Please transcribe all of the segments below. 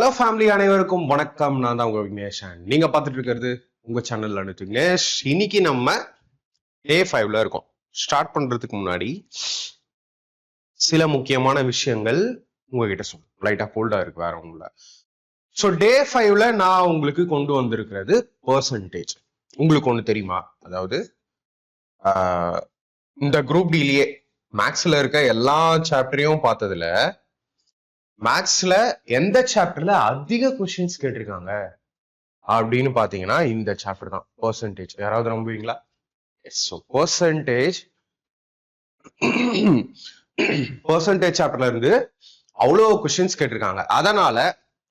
Hello family, அனைவருக்கும் வணக்கம். நான் தான் உங்க விக்னேஷன். நீங்க பார்த்துட்டு இருக்கிறது உங்க சேனல்ல விக்னேஷ். இன்னைக்கு நம்ம டே 5ல இருக்கோம். ஸ்டார்ட் பண்றதுக்கு முன்னாடி சில முக்கியமான விஷயங்கள் உங்ககிட்ட சொல்லுங்க. லைட்டா கோல்டா இருக்கு, வேற ஒண்ணுல. ஸோ டே 5ல நான் உங்களுக்கு கொண்டு வந்திருக்கிறது பெர்சன்டேஜ். உங்களுக்கு ஒண்ணு தெரியுமா? அதாவது இந்த குரூப் டிலேயே மேக்ஸ்ல இருக்க எல்லா சாப்டரையும் பார்த்ததுல மேக்ஸ்ல எந்த சாப்டர்ல அதிக கொஸ்டின்ஸ் கேட்டிருக்காங்க அப்படின்னு பாத்தீங்கன்னா இந்த சாப்டர் தான், பெர்சன்டேஜ். யாராவது நம்புவீங்களா? பெர்சன்டேஜ் சாப்டர்ல இருந்து அவ்வளவு கொஸ்டின்ஸ் கேட்டிருக்காங்க. அதனால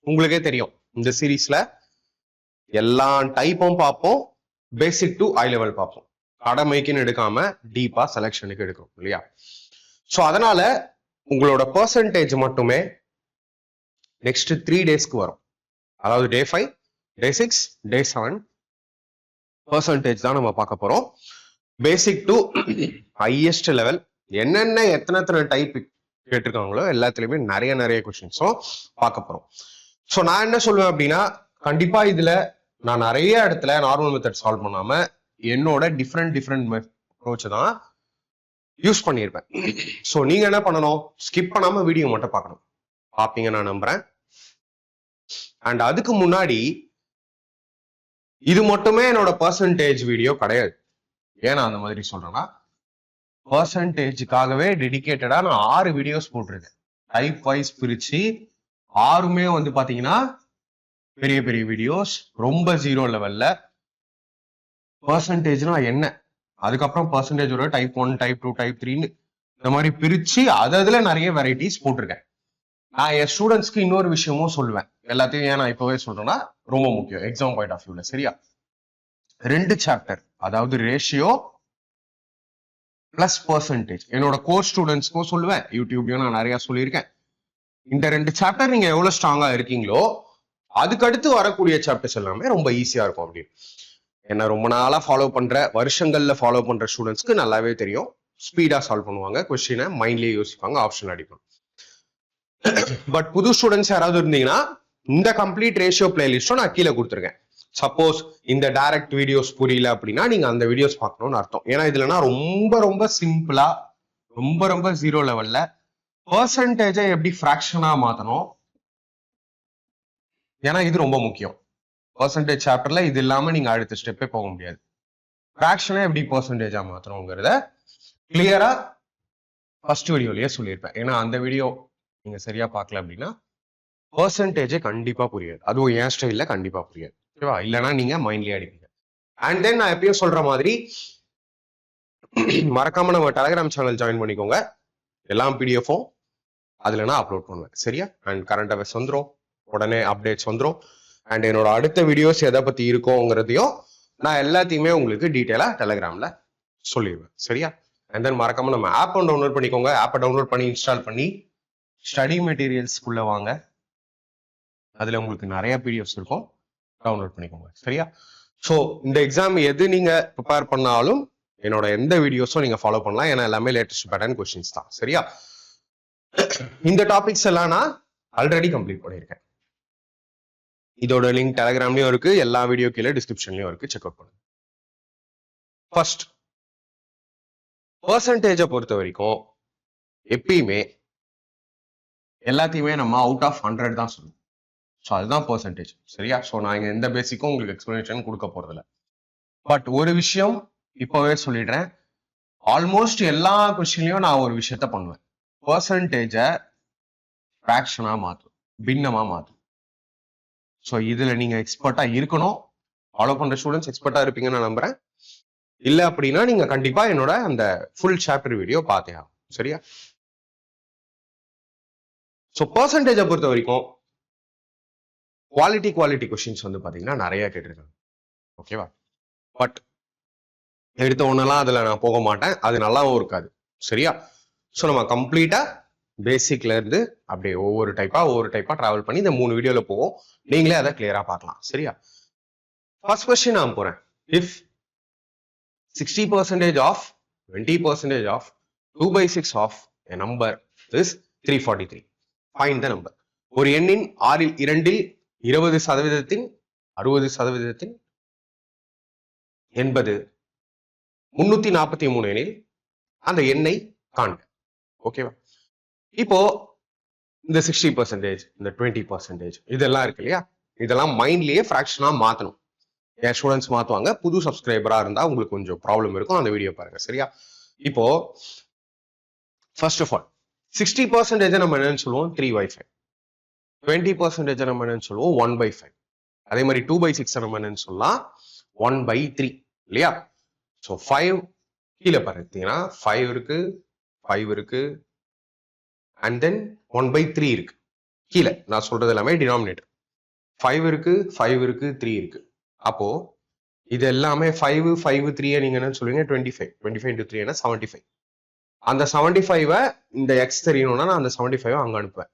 உங்களுக்கே தெரியும், இந்த சீரீஸ்ல எல்லா டைப்பும் பார்ப்போம், பேசிக் டு ஹை லெவல் பார்ப்போம். கடமைக்குன்னு எடுக்காம டீப்பா செலக்ஷனுக்கு எடுக்கும் இல்லையா? ஸோ அதனால உங்களோட பெர்சன்டேஜ் மட்டுமே நெக்ஸ்ட் 3 டேஸ்க்கு வரும். அதாவது டே 5, டே 6, டே 7 பெர்சன்டேஜ் தான் நம்ம பார்க்க போறோம். பேசிக் டு ஹையஸ்ட் லெவல் என்னென்ன எத்தனை டைப் கேட்டிருக்காங்களோ எல்லாத்துலயுமே நிறைய கொஸ்டின்ஸும் பார்க்க போறோம். ஸோ நான் என்ன சொல்லுவேன் அப்படின்னா, கண்டிப்பா இதுல நான் நிறைய இடத்துல நார்மல் மெத்தட் சால்வ் பண்ணாம என்னோட டிஃப்ரெண்ட் அப்ரோச் தான் யூஸ் பண்ணியிருப்பேன். ஸோ நீங்க என்ன பண்ணணும், ஸ்கிப் பண்ணாம வீடியோ மட்டும் பார்க்கணும். பார்ப்பீங்க நான் நம்புறேன். அண்ட் அதுக்கு முன்னாடி இது மட்டுமே என்னோட பெர்சன்டேஜ் வீடியோ கிடையாது. ஏன்னா அந்த மாதிரி சொல்றேன்னா, பெர்சன்டேஜுக்காகவே டெடிகேட்டடா நான் 6 வீடியோஸ் போட்டிருக்கேன். டைப் வைஸ் பிரிச்சு 6மே வந்து பாத்தீங்கன்னா பெரிய வீடியோஸ், ரொம்ப ஜீரோ லெவல்ல. பெர்சன்டேஜ்னா என்ன, அதுக்கப்புறம் பெர்சன்டேஜோட டைப் 1, டைப் 2, டைப் 3 இந்த மாதிரி பிரிச்சு அதுல நிறைய வெரைட்டிஸ் போட்டிருக்கேன். நான் என் ஸ்டூடெண்ட்ஸ்க்கு இன்னொரு விஷயமும் சொல்லுவேன். எல்லாத்தையும் ஏன் நான் இப்பவே சொல்றேன்னா ரொம்ப முக்கியம் எக்ஸாம் பாயிண்ட் ஆஃப் வியூல. சரியா? 2 சாப்டர், அதாவது ரேஷியோ பிளஸ் பெர்சன்டேஜ் என்னோட கோர்ஸ் ஸ்டூடெண்ட்ஸ்க்கும் சொல்லுவேன், யூடியூப்லயும் நான் நிறைய சொல்லியிருக்கேன். இந்த 2 சாப்டர் நீங்க எவ்வளவு ஸ்ட்ராங்கா இருக்கீங்களோ அதுக்கடுத்து வரக்கூடிய சாப்டர்ஸ் எல்லாமே ரொம்ப ஈஸியா இருக்கும். அப்படின்னு என்ன ரொம்ப நாளா ஃபாலோ பண்ற, வருஷங்கள்ல ஃபாலோ பண்ற ஸ்டூடெண்ட்ஸ்க்கு நல்லாவே தெரியும். ஸ்பீடா சால்வ் பண்ணுவாங்க, கொஸ்டினை மைண்ட்லயே யோசிப்பாங்க, ஆப்ஷன் அடிப்பாங்க. பட் புது ஸ்டூடெண்ட்ஸ் யாராவது இருந்தீங்கன்னா இந்த கம்ப்ளீட் ரேஷியோ பிளேலிஸ்டும் நான் கீழே கொடுத்துருக்கேன். சப்போஸ் இந்த டைரக்ட் வீடியோஸ் புரியல அப்படின்னா நீங்க அந்த வீடியோஸ் பார்க்கணும்னு அர்த்தம். ஏன்னா இதுலனா ரொம்ப சிம்பிளா, ரொம்ப ஜீரோ லெவல்ல பெர்சன்டேஜை எப்படி ஃபிராக்ஷனா மாத்தணும், ஏன்னா இது ரொம்ப முக்கியம். பெர்சன்டேஜ் சாப்டர்ல இது இல்லாம நீங்க அடுத்த ஸ்டெப்பே போக முடியாது. ஃபிராக்ஷனை எப்படி பெர்சன்டேஜா மாத்தணுங்கிறத கிளியரா ஃபர்ஸ்ட் வீடியோலயே சொல்லியிருப்பேன். ஏன்னா அந்த வீடியோ நீங்க சரியா பார்க்கல அப்படின்னா பெர்சன்டேஜே கண்டிப்பா புரியாது. அதுவும் என் ஸ்டைல்ல கண்டிப்பா புரியாது. ஓகேவா? இல்லைன்னா நீங்க மைண்ட்லயே அடிப்பீங்க. அண்ட் தென் நான் எப்பயும் சொல்ற மாதிரி மறக்காம நம்ம டெலிகிராம் சேனல் ஜாயின் பண்ணிக்கோங்க. எல்லாம் பிடிஎஃப்பும் அதுல நான் அப்லோட் பண்ணுவேன். சரியா? அண்ட் கரண்ட் அஃபேர்ஸ் வந்துடும், உடனே அப்டேட்ஸ் வந்துடும். அண்ட் என்னோட அடுத்த வீடியோஸ் எதை பத்தி இருக்கோங்கிறதையும் நான் எல்லாத்தையுமே உங்களுக்கு டீட்டெயிலா டெலிகிராம்ல சொல்லிடுவேன். சரியா? அண்ட் தென் மறக்காம நம்ம ஆப்பை டவுன்லோட் பண்ணிக்கோங்க. ஆப்பை டவுன்லோட் பண்ணி இன்ஸ்டால் பண்ணி ஸ்டடி மெட்டீரியல்ஸ்குள்ள வாங்க. அதுல உங்களுக்கு நிறைய பிடிஎஃப்ஸ் இருக்கும், டவுன்லோட் பண்ணிக்கோங்க. சரியா? ஸோ இந்த எக்ஸாம் எது நீங்க ப்ரிப்பேர் பண்ணாலும் என்னோட எந்த வீடியோஸும் நீங்க ஃபாலோ பண்ணலாம். ஏன்னா எல்லாமே லேட்டஸ்ட் பேட்டர்ன் கொஸ்டின்ஸ் தான். சரியா? இந்த டாபிக்ஸ் எல்லாம் நான் ஆல்ரெடி கம்ப்ளீட் பண்ணியிருக்கேன். இதோட லிங்க் டெலிகிராம்லயும் இருக்கு, எல்லா வீடியோ கீழே டிஸ்கிரிப்ஷன்லயும் இருக்கு, செக் அவுட் பண்ணுங்க. ஃபர்ஸ்ட், பெர்சன்டேஜை பொறுத்த வரைக்கும் எப்பயுமே எல்லாத்தையுமே நம்ம அவுட் ஆஃப் 100 தான் சொல்லுவோம். ஸோ அதுதான் பெர்சன்டேஜ். சரியா? ஸோ நான் இங்க எந்த பேசிக்கும் உங்களுக்கு எக்ஸ்பிளனேஷன் கொடுக்க போறதில்ல. பட் ஒரு விஷயம் இப்பவே சொல்லிடுறேன், ஆல்மோஸ்ட் எல்லா கொஸ்டின்லயும் நான் ஒரு விஷயத்த பண்ணுவேன், பெர்சன்டேஜை ஃபிராக்ஷனா மாற்றும், பின்னமா மாற்றும். ஸோ இதுல நீங்க எக்ஸ்பர்ட்டா இருக்கணும். ஃபாலோ பண்ற ஸ்டூடெண்ட்ஸ் எக்ஸ்பர்ட்டா இருப்பீங்கன்னு நான் நம்புறேன். இல்ல அப்படின்னா நீங்க கண்டிப்பா என்னோட அந்த ஃபுல் சாப்டர் வீடியோ பார்த்தே ஆகும். சரியா? ஸோ பெர்சன்டேஜை பொறுத்த வரைக்கும் குவாலிட்டி கொஸ்டின்ஸ் வந்து பாத்தீங்கன்னா நிறைய கேட்டிருக்காங்க. ஓகேவா? பட் எடுத்த ஒன்னெல்லாம் அதுல நான் போக மாட்டேன், அது நல்லாவும் இருக்காது. சரியா? ஸோ நம்ம கம்ப்ளீட்டா பேசிக்ல இருந்து அப்படியே ஒவ்வொரு டைப்பா டிராவல் பண்ணி இந்த 3 வீடியோல போவோம். நீங்களே அதை கிளியரா பார்க்கலாம். சரியா? ஃபர்ஸ்ட் கொஸ்டின் நான் போறேன். If 60% of 20% of 2/6 of a number is 343. Find the number. ஒரு எண்ணின் 6/2 20%, 60%, 80, 343 எனில் அந்த எண்ணை காண்க. ஓகேவா? இப்போ இந்த 60%, இந்த 20%, இதெல்லாம் இருக்கு இல்லையா? இதெல்லாம் மைண்ட்லயே ஃபிராக்ஷனா மாத்தணும். என் ஸ்டூடெண்ட்ஸ் மாத்துவாங்க. புது சப்ஸ்கிரைபரா இருந்தா உங்களுக்கு கொஞ்சம் ப்ராப்ளம் இருக்கும். அந்த வீடியோ பாருங்க. சரியா? இப்போ ஃபர்ஸ்ட் ஆஃப் ஆல் 60% நம்ம என்னன்னு சொல்லுவோம்? 3/5. 20% நம்ம என்னன்னு சொல்லுவோம்? 1/5. அதே மாதிரி 2/6 நம்ம என்னன்னு சொல்லலாம்? 1/3 இல்லையா? ஸோ 5 கீழே பார்த்தீங்கன்னா 5 இருக்கு, 5 இருக்கு, அண்ட் தென் 1/3 இருக்கு. கீழே நான் சொல்றது எல்லாமே டினாமினேட்டர். 5 இருக்கு, 5 இருக்கு, 3 இருக்கு. அப்போ இது எல்லாமே 5, 5, 3 நீங்க என்ன சொல்லுவீங்க? 25. 25 into 3 75. அந்த 75 இந்த எக்ஸ் தெரியணும்னா நான் அந்த 75 அங்க அனுப்புவேன்.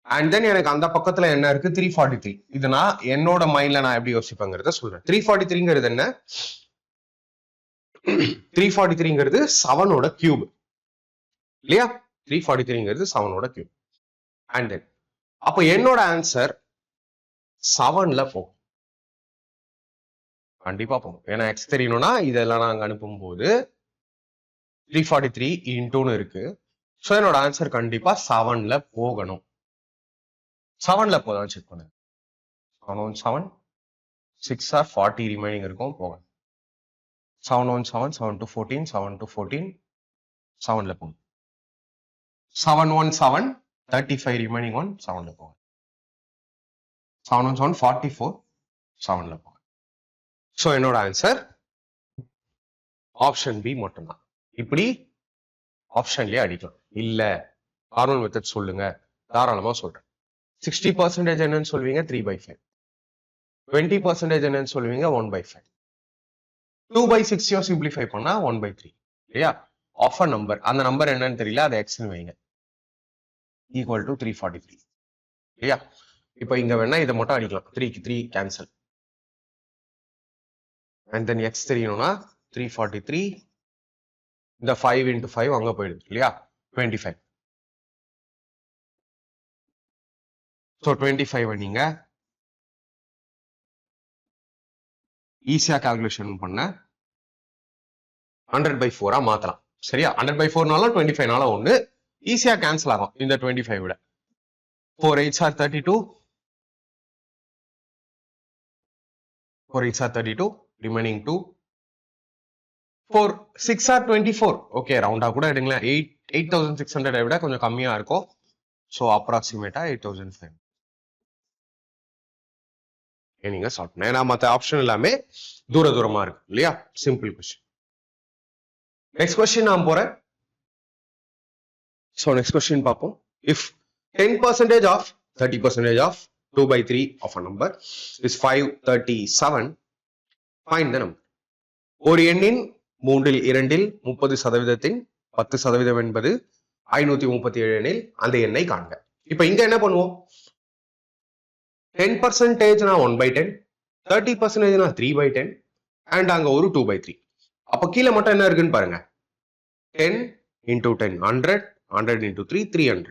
அண்ட் தென் எனக்கு அந்த பக்கத்துல என்ன இருக்கு? 343. இது நான் என்னோட மைண்ட்ல நான் எப்படி யோசிப்பேங்கிறத சொல்றேன். 343ங்கிறது என்ன? 343ங்கிறது 7ஓட கியூப் இல்லையா? 343ங்கிறது 7ஓட கியூப். அண்ட் தென் அப்போ என்னோட ஆன்சர் 7ல போகும். கண்டிப்பா போகும். ஏன்னா எக்ஸ் தெரியணும்னா இதெல்லாம் நாங்க அனுப்பும் போது 343 இன்டூன்னு இருக்கு. ஸோ என்னோட ஆன்சர் கண்டிப்பா 7ல போகணும். 7ல போதான் செக் பண்ணுங்க. 7 6 ஆர் 40 ரிமைனிங் இருக்கும். போகும். 7 7 to 14, 7 to 14, 7ல போகும். 7 35 ரிமைனிங் 1, 7ல போகும். 7 44, 7ல போகும். ஸோ என்னோட ஆன்சர் ஆப்ஷன் பி மட்டும்தான். இப்படி ஆப்ஷன்லயே அடிக்கலாம். இல்ல நார்மல் மெத்தட் சொல்லுங்க, தாராளமா சொல்றேன். 60% என்னன்னு சொல்வீங்க? 3/5. 20% என்னன்னு சொல்வீங்க? 1/5. 2/6 சிம்பிளிஃபை பண்ணா 1/3 இல்லையா? ஆஃப் அ நம்பர், அந்த நம்பர் என்னன்னு தெரியல, அதை எக்ஸ்னு வைங்க, ஈக்குவல் டு 343 இல்லையா? இப்போ இங்க வேணா இதை மட்டும் அடிக்கலாம். 3க்கு 3 கேன்சல். அண்ட் தென் எக்ஸ் தெரியணும்னா 343, இந்த 5 into 5 அங்க போயிடுது இல்லையா? 25. ஸோ 25 நீங்க ஈஸியா கால்குலேஷன் பண்ண 100/4 மாத்தலாம். சரியா? 100/4 25 ஒண்ணு ஈஸியா கேன்சல் ஆகும் இந்த 25 விட. 4 8s are 32, 4 8s are 32, remaining 2, 4 6 are 24. Okay, ரவுண்டா கூட எடுங்களேன். 8600 விட கொஞ்சம் கம்மியா இருக்கும். ஸோ அப்ராக்சிமேட்டா 8500 நீங்க சால்வ் பண்ண. ஏன்னா மற்ற ஆப்ஷன் எல்லாமே தூரமா இருக்கு இல்லையா? Simple question. நெக்ஸ்ட் கொஸ்டின் நான் போறேன். ஸோ நெக்ஸ்ட் கொஸ்டின் பார்ப்போம். If 10% of 30% of 2/3 of a number is 537, find the number. ஒரு எண்ணின் 3/2 30%, 10% என்பது 537 எனில் அந்த எண்ணை காண்க. இப்ப இங்க என்ன பண்ணுவோம்? 10% 1/10, 30% 3/10, அண்ட் அங்க ஒரு 2/3. அப்ப கீழே மட்டும் என்ன இருக்குன்னு பாருங்க. 10 into 10 100, 100 into 3 300.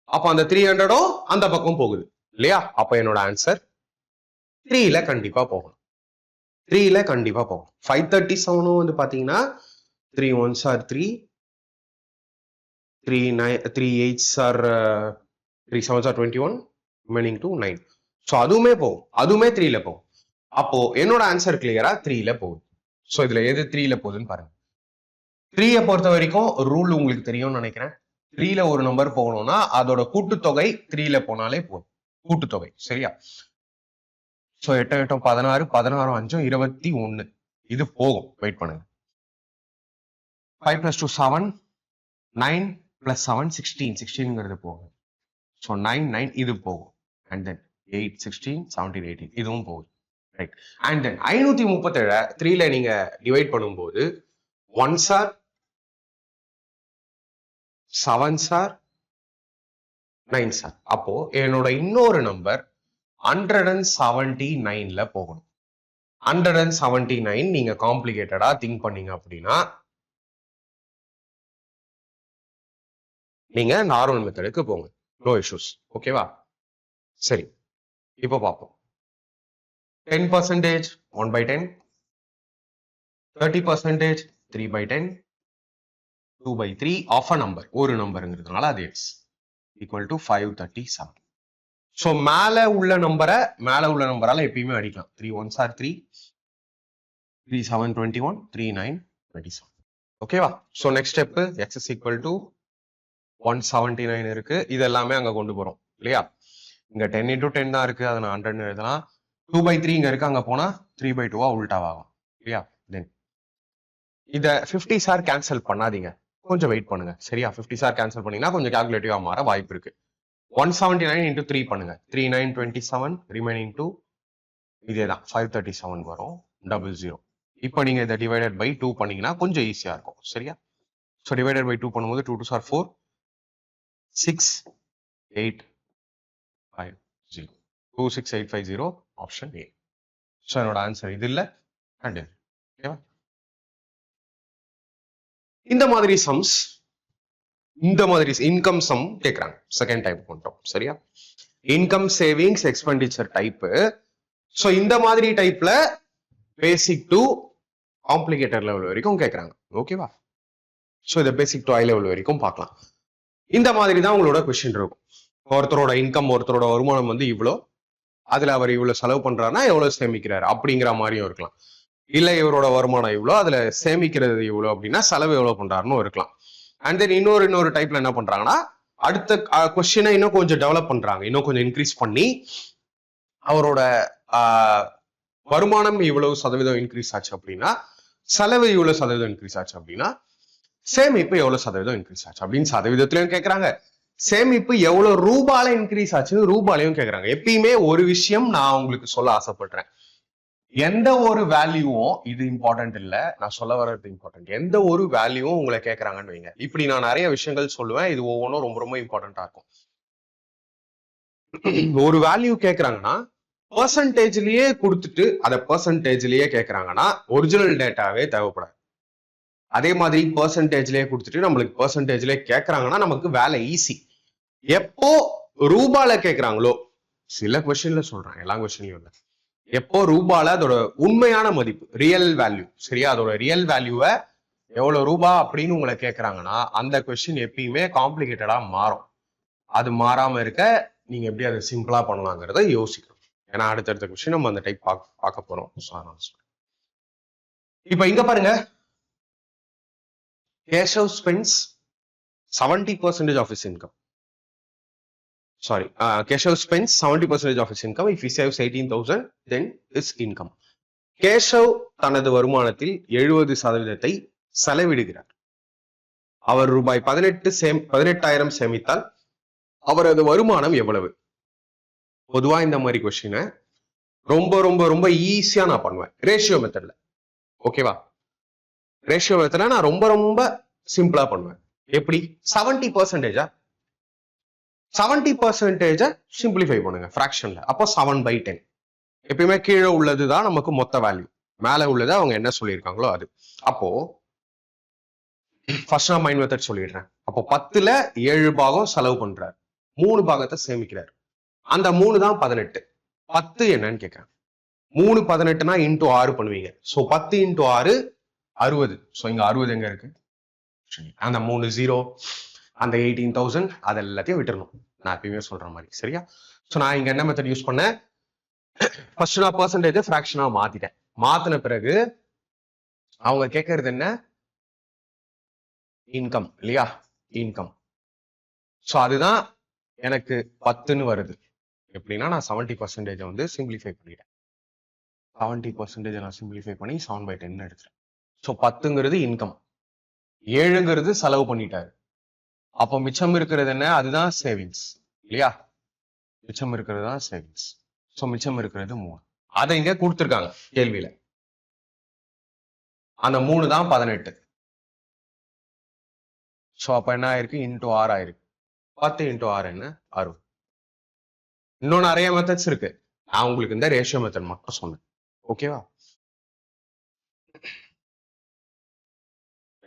அப்ப அந்த 300 அந்த பக்கம் போகுது இல்லையா? அப்ப என்னோட ஆன்சர் 3ல கண்டிப்பா போகணும். 3ல கண்டிப்பா போகும். 537 வந்து பாத்தீங்கன்னா 3 1s are 3, 3 8s are 3 7s are 21, remaining to 9. So அதுவுமே போகும். அதுவுமே 3ல போகும். அப்போ என்னோட ஆன்சர் கிளியரா 3ல போகுது. ஸோ இதுல எது 3ல போகுதுன்னு பாருங்க. 3ய பொறுத்த வரைக்கும் ரூல் உங்களுக்கு தெரியும்னு நினைக்கிறேன். 3ல ஒரு நம்பர் போகணும்னா அதோட கூட்டுத்தொகை 3ல போனாலே போதும். கூட்டுத்தொகை சரியா? ஸோ 8 8 16, 16 5 21. இது போகும். வெயிட் பண்ணுங்க. 5 + 2 7, 9 + 7 16. 16ங்கிறது போகும். ஸோ 9 9 இது போகும். அண்ட் தென் 8 16 17 18 இதுவும் போகுது. ரைட். அண்ட் தென் 537 3ல நீங்க டிவைட் பண்ணும்போது 1s are 7s are 9s are. அப்போ என்னோட இன்னொரு நம்பர் 179ல போகணும். 179 நீங்க காம்ப்ளிகேட்டடா திங்க் பண்ணீங்க அப்படின்னா நீங்க நார்மல் மெத்தடுக்கு போங்க. No issues. ஓகேவா? சரி, இப்போ பார்ப்போம். 10% 1/10, 30% 3/10, 2/3 ஆஃப் அ நம்பர், ஒரு நம்பருங்கிறதுனால அது x equal to 537. ஸோ மேல உள்ள நம்பரால எப்பயுமே அடிக்கலாம். 3 1s are 3, 3 7 21, 3 9 27. ஓகேவா? So next step x is equal to 179 இருக்கு. இது எல்லாமே அங்க கொண்டு போறோம் இல்லையா? இங்க 10 into 10 தான் இருக்கு, அதை நான் 100 எழுதலாம். 2/3 இங்க இருக்கு, அங்க போனா 3/2 உல்டாவாகும் இல்லையா? தென் இத 50 சார் கேன்சல் பண்ணாதீங்க, கொஞ்சம் வெயிட் பண்ணுங்க. சரியா? 50 சார் கேன்சல் பண்ணீங்கன்னா கொஞ்சம் கால்குலேட்டிவா மாற வாய்ப்பு இருக்கு. 179 into 3 பண்ணுங்க. 3 9 27, ரிமைனிங் 2 இதேதான் 537 வரும், 00. இப்போ நீங்க இதை டிவைடட் பை 2 பண்ணீங்கன்னா கொஞ்சம் ஈஸியா இருக்கும். சரியா? ஸோ டிவைடட் பை 2 பண்ணும்போது 2 2s are 4, 6 8 5 0, 26850 option A. So என்னோட ஆன்சர் இது இல்ல அண்ட் ஓகேவா? இந்த மாதிரி சம்ஸ், இந்த மாதிரி இன்கம் சம் கேட்கறாங்க. செகண்ட் டைப் கொண்டோம். சரியா? Income savings expenditure type. So இந்த மாதிரி டைப்ல பேசிக் டு காம்ப்ளிகேட்டட் லெவல் வரைக்கும் கேட்கறாங்க. ஓகேவா? ஸோ இதை பேசிக் டு ஹை லெவல் வரைக்கும் பார்க்கலாம். இந்த மாதிரி தான் உங்களோட கொஸ்டின் இருக்கும். ஒருத்தரோட இன்கம், ஒருத்தரோட வருமானம் வந்து இவ்வளோ, அதுல அவர் இவ்வளவு செலவு பண்றாருன்னா எவ்வளவு சேமிக்கிறாரு அப்படிங்கிற மாதிரியும் இருக்கலாம். இல்ல இவரோட வருமானம் இவ்வளோ, அதுல சேமிக்கிறது இவ்வளோ அப்படின்னா செலவு எவ்வளவு பண்றாருன்னு இருக்கலாம். அண்ட் தென் இன்னொரு டைப்ல என்ன பண்றாங்கன்னா, அடுத்த கொஸ்டினை இன்னும் கொஞ்சம் டெவலப் பண்றாங்க, இன்னும் கொஞ்சம் இன்க்ரீஸ் பண்ணி அவரோட வருமானம் இவ்வளவு சதவீதம் இன்க்ரீஸ் ஆச்சு அப்படின்னா, செலவு இவ்வளவு சதவீதம் இன்க்ரீஸ் ஆச்சு அப்படின்னா, சேமிப்பு எவ்வளவு சதவீதம் இன்க்ரீஸ் ஆச்சு அப்படின்னு சதவீதத்திலையும் கேட்கறாங்க. சேமிப்பு எவ்வளவு ரூபால இன்க்ரீஸ் ஆச்சுன்னு ரூபாலையும் கேட்கறாங்க. எப்பயுமே ஒரு விஷயம் நான் உங்களுக்கு சொல்ல ஆசைப்படுறேன், எந்த ஒரு வேல்யூவும், இது இம்பார்ட்டன்ட் இல்ல, நான் சொல்ல வர்றது இம்பார்ட்டன்ட், எந்த ஒரு வேல்யூவும் உங்களை கேட்கறாங்கன்னு வைங்க. இப்படி நான் நிறைய விஷயங்கள் சொல்லுவேன், இது ஒவ்வொன்றும் ரொம்ப ரொம்ப இம்பார்ட்டன்டா இருக்கும். ஒரு வேல்யூ கேட்கறாங்கன்னா பெர்சன்டேஜ்லயே கொடுத்துட்டு அதை பெர்சன்டேஜ்லயே கேட்கறாங்கன்னா ஒரிஜினல் டேட்டாவே தேவைப்படாது. அதே மாதிரி பெர்சன்டேஜ்லயே கொடுத்துட்டு நம்மளுக்கு பெர்சன்டேஜ்லயே கேட்கறாங்கன்னா நமக்கு வேலை ஈஸி. எப்போ ரூபால கேட்கறாங்களோ, சில கொஸ்டின்ல சொல்றேன், எல்லா கொஸ்டின்லயும் இல்லை, எப்போ ரூபால அதோட உண்மையான மதிப்பு, ரியல் வேல்யூ, சரியா, அதோட ரியல் வேல்யூவை எவ்வளவு ரூபா அப்படின்னு உங்களை கேட்கறாங்கன்னா அந்த கொஸ்டின் எப்பயுமே காம்ப்ளிகேட்டடா மாறும். அது மாறாம இருக்க நீங்க எப்படி அதை சிம்பிளா பண்ணலாங்கிறத யோசிக்கணும். ஏன்னா அடுத்தடுத்த கொஸ்டின் நம்ம அந்த டைப் பார்க்க போறோம். இப்ப இங்க பாருங்க, Keshav spends 70% of his income. Sorry, Keshav spends 70% of his income. If he saves 18,000, then his income. Keshav தனது வருமானத்தில் 70% செலவிடுகிறார். அவர் ரூபாய் 18,000 சேமித்தால் அவரது வருமானம் எவ்வளவு? பொதுவா இந்த மாதிரி கொஸ்டினை ரொம்ப ரொம்ப ரொம்ப ஈஸியா நான் பண்ணுவேன் ரேஷியோ மெத்தட்ல. ஓகேவா? ரேஷியோ மெத்தட்ல நான் ரொம்ப ரொம்ப சிம்பிளா பண்ணுவேன். எப்படி? 70%, 70% சிம்பிளிஃபை பண்ணுங்க ஃபிராக்ஷன்ல. அப்போ 7/10. எப்பயுமே கீழே உள்ளதுதான் நமக்கு மொத்த வேல்யூ, மேல உள்ளது அவங்க என்ன சொல்லியிருக்காங்களோ அது. அப்போ ஃபர்ஸ்ட் நான் மைண்ட் மெத்தட் சொல்லிடுறேன். அப்போ 10ல 7 பாகம் செலவு பண்றாரு, 3 பாகத்தை சேமிக்கிறாரு. அந்த 3 தான் 18. 10 என்னன்னு கேட்கிறேன். 3 18னா இன்டூ 6 பண்ணுவீங்க. So 10 into 6 60. ஸோ இங்க 60 எங்க இருக்கு? அந்த 3 0, அந்த 18,000 அது எல்லாத்தையும் விட்டுறணும். நான் எப்பயுமே சொல்ற மாதிரி. சரியா? ஸோ நான் இங்க என்ன மெத்தட் யூஸ் பண்ணேன்? ஃபர்ஸ்ட் நான் பெர்சன்டேஜ் ஃபிராக்ஷனா மாத்திட்டேன். மாத்தின பிறகு அவங்க கேட்கறது என்ன? இன்கம் இல்லையா? இன்கம். ஸோ அதுதான் எனக்கு 10ன்னு வருது. எப்படின்னா நான் 70% வந்து சிம்பிளிஃபை பண்ணிட்டேன். 70% நான் சிம்பிளிஃபை பண்ணி 7/10 எடுத்துறேன். ஸோ 10ங்கிறது இன்கம், 7ங்கிறது செலவு பண்ணிட்டாரு. அப்போ மிச்சம் இருக்கிறது என்ன? அதுதான் சேவிங்ஸ் இல்லையா? மிச்சம் இருக்கிறது தான் சேவிங்ஸ். ஸோ மிச்சம் இருக்கிறது 3. அதை இங்க கொடுத்துருக்காங்க கேள்வியில. அந்த 3 தான் 18. ஸோ அப்ப என்ன ஆயிருக்கு? இன்டூ 6 ஆயிருக்கு. 10 into 6 என்ன? 60. இன்னும் நிறைய மெத்தட்ஸ் இருக்கு, நான் உங்களுக்கு இந்த ரேஷியோ மெத்தட் மட்டும் சொன்னேன். ஓகேவா?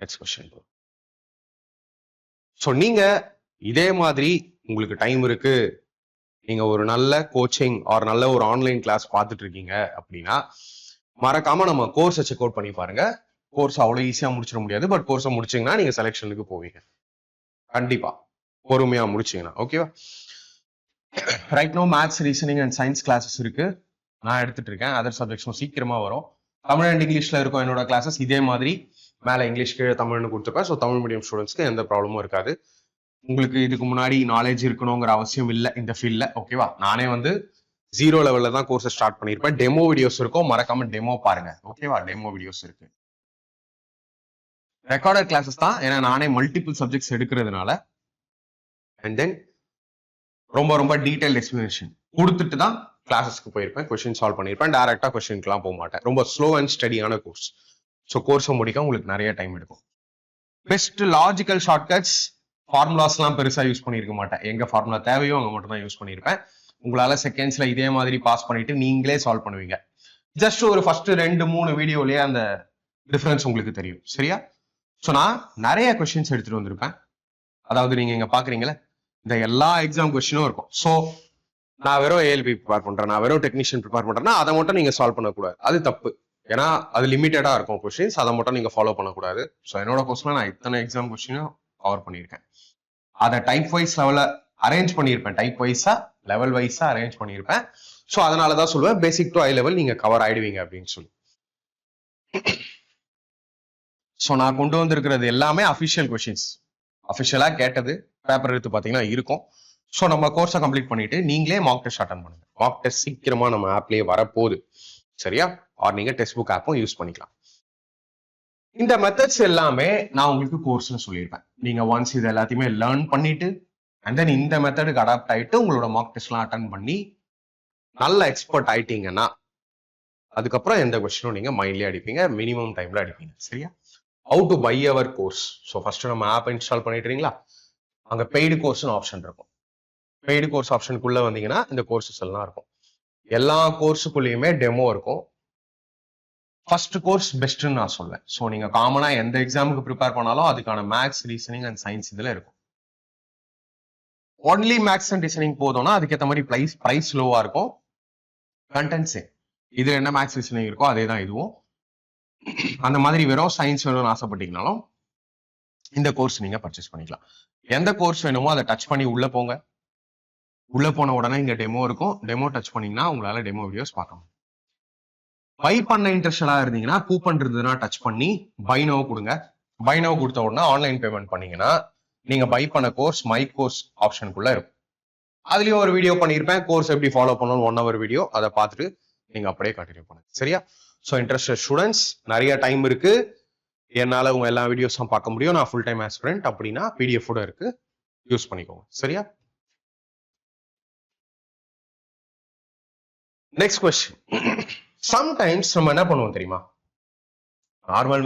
Next question. ஸோ நீங்க இதே மாதிரி உங்களுக்கு டைம் இருக்கு, நீங்க ஒரு நல்ல கோச்சிங் ஆர் நல்ல ஒரு ஆன்லைன் கிளாஸ் பார்த்துட்டு இருக்கீங்க அப்படின்னா மறக்காம நம்ம கோர்ஸை செக் அவுட் பண்ணி பாருங்க. கோர்ஸ் அவ்வளவு ஈஸியா முடிச்சிட முடியாது, பட் கோர்ஸை முடிச்சீங்கன்னா நீங்க செலெக்ஷனுக்கு போவீங்க கண்டிப்பா, பொறுமையா முடிச்சீங்கன்னா. ஓகேவா? Right no maths, reasoning and science classes இருக்கு, நான் எடுத்துட்டு இருக்கேன். அதர் சப்ஜெக்ட்ஸும் சீக்கிரமா வரும். தமிழ் அண்ட் இங்கிலீஷ்ல இருக்கும் என்னோட கிளாஸஸ். இதே மாதிரி மேல இங்கிலீஷ் கீழே தமிழ்னு கொடுத்துருப்பேன். ஸோ தமிழ் மீடியம் ஸ்டூடெண்ட்ஸ்க்கு எந்த ப்ராப்ளமும் இருக்காது. உங்களுக்கு இதுக்கு முன்னாடி நாலேஜ் இருக்கணுங்கிற அவசியம் இல்லை இந்த ஃபீல்ட்ல. ஓகேவா? நானே வந்து 0 லெவல்ல தான் கோர்ஸை ஸ்டார்ட் பண்ணியிருப்பேன். டெமோ வீடியோஸ் இருக்கும், மறக்காம டெமோ பாருங்க. ஓகேவா? டெமோ வீடியோஸ் இருக்கு. ரெக்கார்டட் கிளாஸஸ் தான், ஏன்னா நானே மல்டிபிள் சப்ஜெக்ட்ஸ் எடுக்கிறதுனால. அண்ட் தென் ரொம்ப ரொம்ப டீடைல் எக்ஸ்பிளனேஷன் கொடுத்துட்டு தான் கிளாஸஸ்க்கு போயிருப்பேன். கொஸ்டின் சால்வ் பண்ணியிருப்பேன். டைரக்டா கொஸ்டின்க்குலாம் போக மாட்டேன். ரொம்ப ஸ்லோ அண்ட் ஸ்டடியான கோர்ஸ். ஸோ கோர்ஸை முடிக்க உங்களுக்கு நிறைய டைம் எடுக்கும். பெஸ்ட் லாஜிக்கல் ஷார்ட்கட்ஸ், ஃபார்முலாஸ்லாம் பெருசா யூஸ் பண்ணியிருக்க மாட்டேன். எங்க ஃபார்முலா தேவையோ அங்க மட்டும் தான் யூஸ் பண்ணியிருப்பேன். உங்களால செகண்ட்ஸ்ல இதே மாதிரி பாஸ் பண்ணிட்டு நீங்களே சால்வ் பண்ணுவீங்க. ஜஸ்ட் ஒரு ஃபர்ஸ்ட் 2-3 வீடியோலயே அந்த டிஃபரன்ஸ் உங்களுக்கு தெரியும். சரியா? ஸோ நான் நிறைய கொஸ்டின்ஸ் எடுத்துட்டு வந்திருப்பேன். அதாவது நீங்க இங்க பாக்குறீங்களா, இந்த எல்லா எக்ஸாம் கொஸ்டினும் இருக்கும். ஸோ நான் வெறும் ஏஎல்பி ப்ரிப்பேர் பண்றேன், நான் வெறும் டெக்னீஷியன் ப்ரிப்பேர் பண்றேன்னா அதை மட்டும் நீங்க சால்வ் பண்ணக்கூடாது. அது தப்பு. ஏன்னா அது லிமிட்டடா இருக்கும் கொஸ்டின்ஸ், அதை மட்டும் நீங்க ஃபாலோ பண்ணக்கூடாது. ஸோ என்னோட கோர்ஸ்ல நான் இத்தனை எக்ஸாம் கொஸ்டினும் கவர் பண்ணியிருக்கேன். அதை டைப் வைஸ் லெவல அரேஞ்ச் பண்ணியிருப்பேன். டைப் வைஸா லெவல் வைஸா அரேஞ்ச் பண்ணியிருப்பேன். ஸோ அதனாலதான் சொல்லுவேன் பேசிக் டு ஹை லெவல் நீங்க கவர் ஆயிடுவீங்க அப்படின்னு சொல்லி. ஸோ நான் கொண்டு வந்திருக்கிறது எல்லாமே அஃபிஷியல் கொஸ்டின்ஸ். அஃபிஷியலா கேட்டது பேப்பர் எடுத்து பார்த்தீங்கன்னா இருக்கும். ஸோ நம்ம கோர்ஸை கம்ப்ளீட் பண்ணிட்டு நீங்களே மார்க் டெஸ்ட் அட்டன் பண்ணுங்க. மார்க் டெஸ்ட் சீக்கிரமா நம்ம ஆப்லயே வரப்போகுது. சரியா? ஆர் நீங்க டெஸ்ட் புக் ஆப்பும் யூஸ் பண்ணிக்கலாம். இந்த மெத்தட்ஸ் எல்லாமே நான் உங்களுக்கு கோர்ஸ்ல சொல்லியிருப்பேன். நீங்க ஒன்ஸ் இது எல்லாத்தையுமே லேர்ன் பண்ணிட்டு அண்ட் தென் இந்த மெத்தடுக்கு அடாப்ட் ஆயிட்டு உங்களோட மார்க் டெஸ்ட்லாம் அட்டன் பண்ணி நல்ல எக்ஸ்பர்ட் ஆயிட்டீங்கன்னா அதுக்கப்புறம் எந்த கொஸ்டினும் நீங்க மைண்ட்லயே அடிப்பீங்க, மினிமம் டைம்ல அடிப்பீங்க. சரியா? How to buy our course. So first நம்ம ஆப் இன்ஸ்டால் பண்ணிட்டுறீங்களா, அங்க பெய்டு கோர்ஸ்னு ஆப்ஷன் இருக்கும். பெய்டு கோர்ஸ் ஆப்ஷனுக்குள்ள வந்தீங்கன்னா இந்த கோர்சஸ் எல்லாம் இருக்கும். எல்லா கோர்ஸுக்குள்ளேயுமே டெமோ இருக்கும். ஃபர்ஸ்ட் கோர்ஸ் பெஸ்ட்னு நான் சொல்வேன். ஸோ நீங்க காமனா எந்த எக்ஸாமுக்கு ப்ரிப்பேர் பண்ணாலும் அதுக்கான மேத்ஸ், ரீசனிங் அண்ட் சயின்ஸ் இதுல இருக்கும். ஒன்லி மேத்ஸ் அண்ட் ரீசனிங் போதும்னா அதுக்கேற்ற மாதிரி பிரைஸ் லோவா இருக்கும். Content same. இது என்ன மேத்ஸ் ரீசனிங் இருக்கோ அதே தான் இதுவும். அந்த மாதிரி வெறும் சயின்ஸ் வேணும்னு ஆசைப்பட்டீங்கனாலும் இந்த கோர்ஸ் நீங்க பர்ச்சேஸ் பண்ணிக்கலாம். எந்த கோர்ஸ் வேணுமோ அதை டச் பண்ணி உள்ள போங்க. உள்ள போன உடனே இங்க டெமோ இருக்கும். டெமோ டச் பண்ணீங்கன்னா உங்களால டெமோ வீடியோஸ் பார்க்க முடியும். பை பண்ண இன்ட்ரெஸ்டடா இருந்தீங்கன்னா கூப்பன் இருந்ததுன்னா டச் பண்ணி பை நவ் கொடுங்க. பை நவ் கொடுத்த உடனே ஆன்லைன் பேமெண்ட் பண்ணீங்கன்னா நீங்க பை பண்ண கோர்ஸ் மை கோர்ஸ் ஆப்ஷனுக்குள்ள இருக்கும். அதுலயும் ஒரு வீடியோ பண்ணியிருப்பேன், கோர்ஸ் எப்படி ஃபாலோ பண்ணணும் 1 hour வீடியோ. அதை பார்த்துட்டு நீங்க அப்படியே கண்டினியூ பண்ணுங்க. சரியா? ஸோ இன்ட்ரெஸ்டட் ஸ்டூடெண்ட்ஸ், நிறைய டைம் இருக்கு, என்னால உங்க எல்லா வீடியோஸும் பார்க்க முடியும். நான் ஃபுல் டைம் ஆஸ்பிரண்ட் அப்படின்னா PDF கூட இருக்கு, யூஸ் பண்ணிக்கோங்க. சரியா? Next question. சம்டைம்ஸ் நம்ம என்ன பண்ணுவோம் தெரியுமா, நார்மல்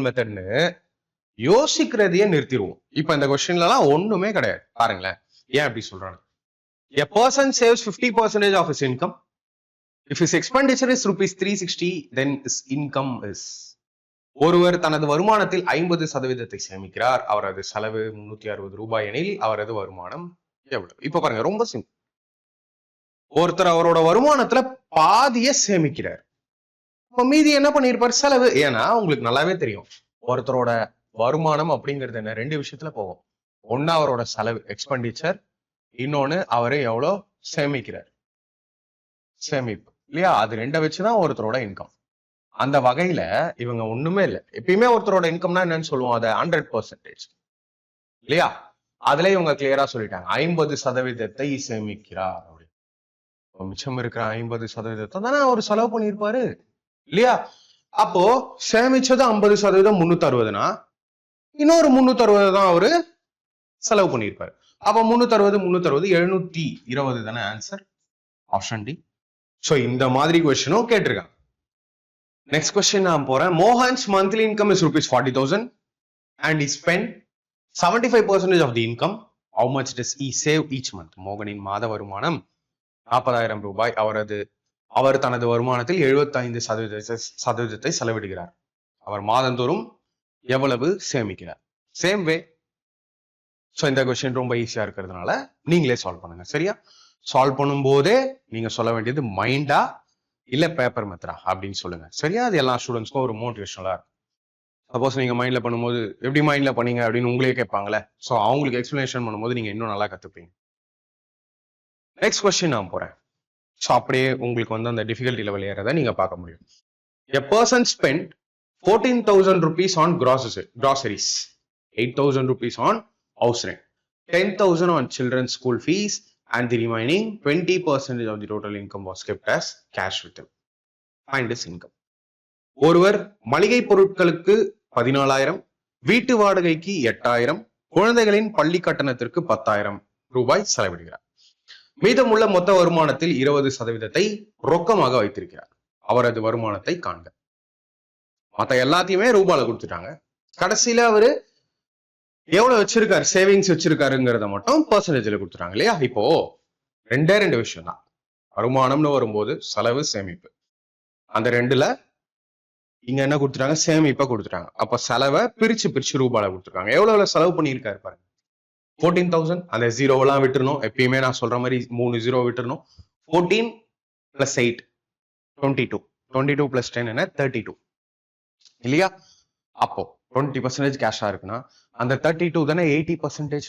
மெத்தட்னு யோசிக்கிறதையே நிறுத்திடுவோம். இப்ப இந்த கொஸ்டின்ல எல்லாம் ஒண்ணுமே கிடையாது. பாருங்களேன் ஏன் அப்படி சொல்றாங்க. A person saves 50% of his income. If his expenditure is ₹360, then his income is. ஒருவர் தனது வருமானத்தில் 50% சேமிக்கிறார். அவரது செலவு ₹360 எனில் அவரது வருமானம் எவ்வளவு? இப்ப பாருங்க, ரொம்ப சிம்பிள். ஒருத்தர் அவரோட வருமானத்துல பாதிய சேமிக்கிறார். மீதி என்ன பண்ணிருப்பார்? செலவு. ஏன்னா உங்களுக்கு நல்லாவே தெரியும், ஒருத்தரோட வருமானம் அப்படிங்கிறது என்ன, 2 விஷயத்துல போகும். ஒன்னு அவரோட செலவு எக்ஸ்பெண்டிச்சர், இன்னொன்னு அவரு எவ்வளவு சேமிக்கிறார், சேமிப்பு இல்லையா? அது 2 வச்சுதான் ஒருத்தரோட இன்கம். அந்த வகையில இவங்க ஒண்ணுமே இல்லை. எப்பயுமே ஒருத்தரோட இன்கம்னா என்னன்னு சொல்லுவோம், அதை 100% இல்லையா? அதுல இவங்க கிளியரா சொல்லிட்டாங்க 50% சேமிக்கிறார் அப்படின்னு. மிச்சம் இருக்கிற 50% தானே அவர் செலவு பண்ணியிருப்பாரு இல்லையா? அப்போ சேமிச்சது 50%, 360னா இன்னொரு 360 தான் அவரு செலவு பண்ணியிருப்பாரு. அப்ப 360 720 தானே ஆன்சர், ஆப்ஷன் டி. சோ இந்த மாதிரி கொஸ்டினும் கேட்டிருக்காங்க. நெக்ஸ்ட் கொஸ்டின் நான் போறேன். Mohan's monthly income is ₹40,000 and he spent 75% of the income. How much does he save each month? மோகனின் மாத வருமானம் ₹40,000. அவர் தனது வருமானத்தில் 75% செலவிடுகிறார். அவர் மாதந்தோறும் எவ்வளவு சேமிக்கிறார்? சேம் வே ஸோ இந்த கொஸ்டின் ரொம்ப ஈஸியா இருக்கிறதுனால நீங்களே சால்வ் பண்ணுங்க. சரியா? சால்வ் பண்ணும்போதே நீங்க சொல்ல வேண்டியது மைண்டா இல்ல பேப்பர் மெத்தடா அப்படின்னு சொல்லுங்க. சரியா? அது எல்லா ஸ்டூடெண்ட்ஸ்க்கும் ஒரு மோட்டிவேஷனலா இருக்கும். சப்போஸ் நீங்க மைண்ட்ல பண்ணும்போது எப்படி மைண்ட்ல பண்ணீங்க அப்படின்னு உங்களே கேட்பாங்களே. ஸோ அவங்களுக்கு எக்ஸ்பிளனேஷன் பண்ணும்போது நீங்க இன்னும் நல்லா கத்துப்பீங்க. நெக்ஸ்ட் கொஸ்டின் நான் போறேன். ஸோ அப்படியே உங்களுக்கு வந்து அந்த டிஃபிகல்ட்டி லெவல் ஏறதை நீங்க பார்க்க முடியும். A person spent 14,000 rupees on groceries, 8,000 rupees on house rent, 10,000 on children's school fees, and the remaining 20% of the total income was kept as cash with him. Find his income. ஒருவர் மளிகை பொருட்களுக்கு 14,000, வீட்டு வாடகைக்கு 8,000, குழந்தைகளின் பள்ளி கட்டணத்திற்கு 10,000 ரூபாய் செலவிடுகிறார். மீதமுள்ள மொத்த வருமானத்தில் 20% ரொக்கமாக வைத்திருக்கிறார். அவரது வருமானத்தை காண்க. மத்த எல்லாத்தையுமே ரூபால கொடுத்துட்டாங்க. கடைசியில அவரு எவ்வளவு வச்சிருக்காரு, சேவிங்ஸ் வச்சிருக்காருங்கிறத மட்டும் பெர்சன்டேஜ்ல கொடுத்துட்டாங்க இல்லையா? இப்போ ரெண்டு விஷயம் தான். வருமானம்னு வரும்போது செலவு, சேமிப்பு. அந்த ரெண்டுல இங்க என்ன கொடுத்துட்டாங்க? சேமிப்பை கொடுத்துட்டாங்க. அப்ப செலவை பிரிச்சு ரூபால கொடுத்துருக்காங்க. எவ்வளவு செலவு பண்ணியிருக்காரு பாருங்க. 14,000. அந்த ஜீரோவெல்லாம் விட்டுறணும். எப்பயுமே நான் சொல்ற மாதிரி 3 ஜீரோ விட்டுறணும். 14 + 8 22. 22 + 10 என்ன? 32 இல்லையா? அப்போ 20% கேஷா இருக்குன்னா அந்த 32 தானே 80%.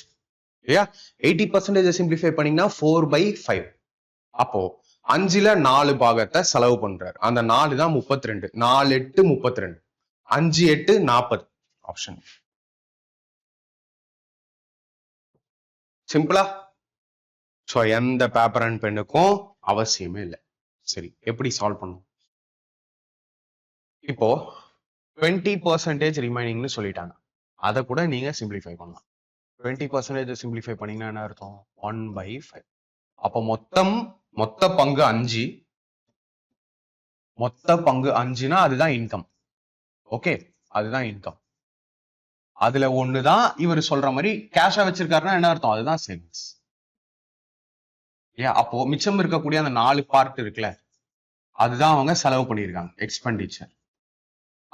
இல்லையா? 80% சிம்பிளிஃபை பண்ணீங்கன்னா 4/5. அப்போ 5ல 4 பாகத்தை செலவு பண்றாரு. அந்த 4 தான் 32. 4 8 32. 5 8 40. ஆப்ஷன் சிம்பிளா. ஸோ எந்த பேப்பர் அண்ட் பெண்ணுக்கும் அவசியமே இல்லை. சரி, எப்படி சால்வ் பண்ணும்? இப்போ 20% ரிமைனிங்னு சொல்லிட்டாங்க. அதை கூட நீங்க சிம்பிளிஃபை பண்ணலாம். 20% சிம்பிளிஃபை பண்ணீங்கன்னா என்ன அர்த்தம்? 1/5. அப்போ மொத்த பங்கு 5. மொத்த பங்கு 5னா அதுதான் இன்கம். ஓகே, அதுதான் இன்கம். அதுல ஒண்ணுதான் இவர் சொல்ற மாதிரி கேஷா வச்சிருக்காருன்னா என்ன அர்த்தம்? அதுதான் சேவிங்ஸ். ஏன்? அப்போ மிச்சம் இருக்கக்கூடிய அந்த 4 பார்ட் இருக்குல்ல, அதுதான் அவங்க செலவு பண்ணியிருக்காங்க, எக்ஸ்பெண்டிச்சர்.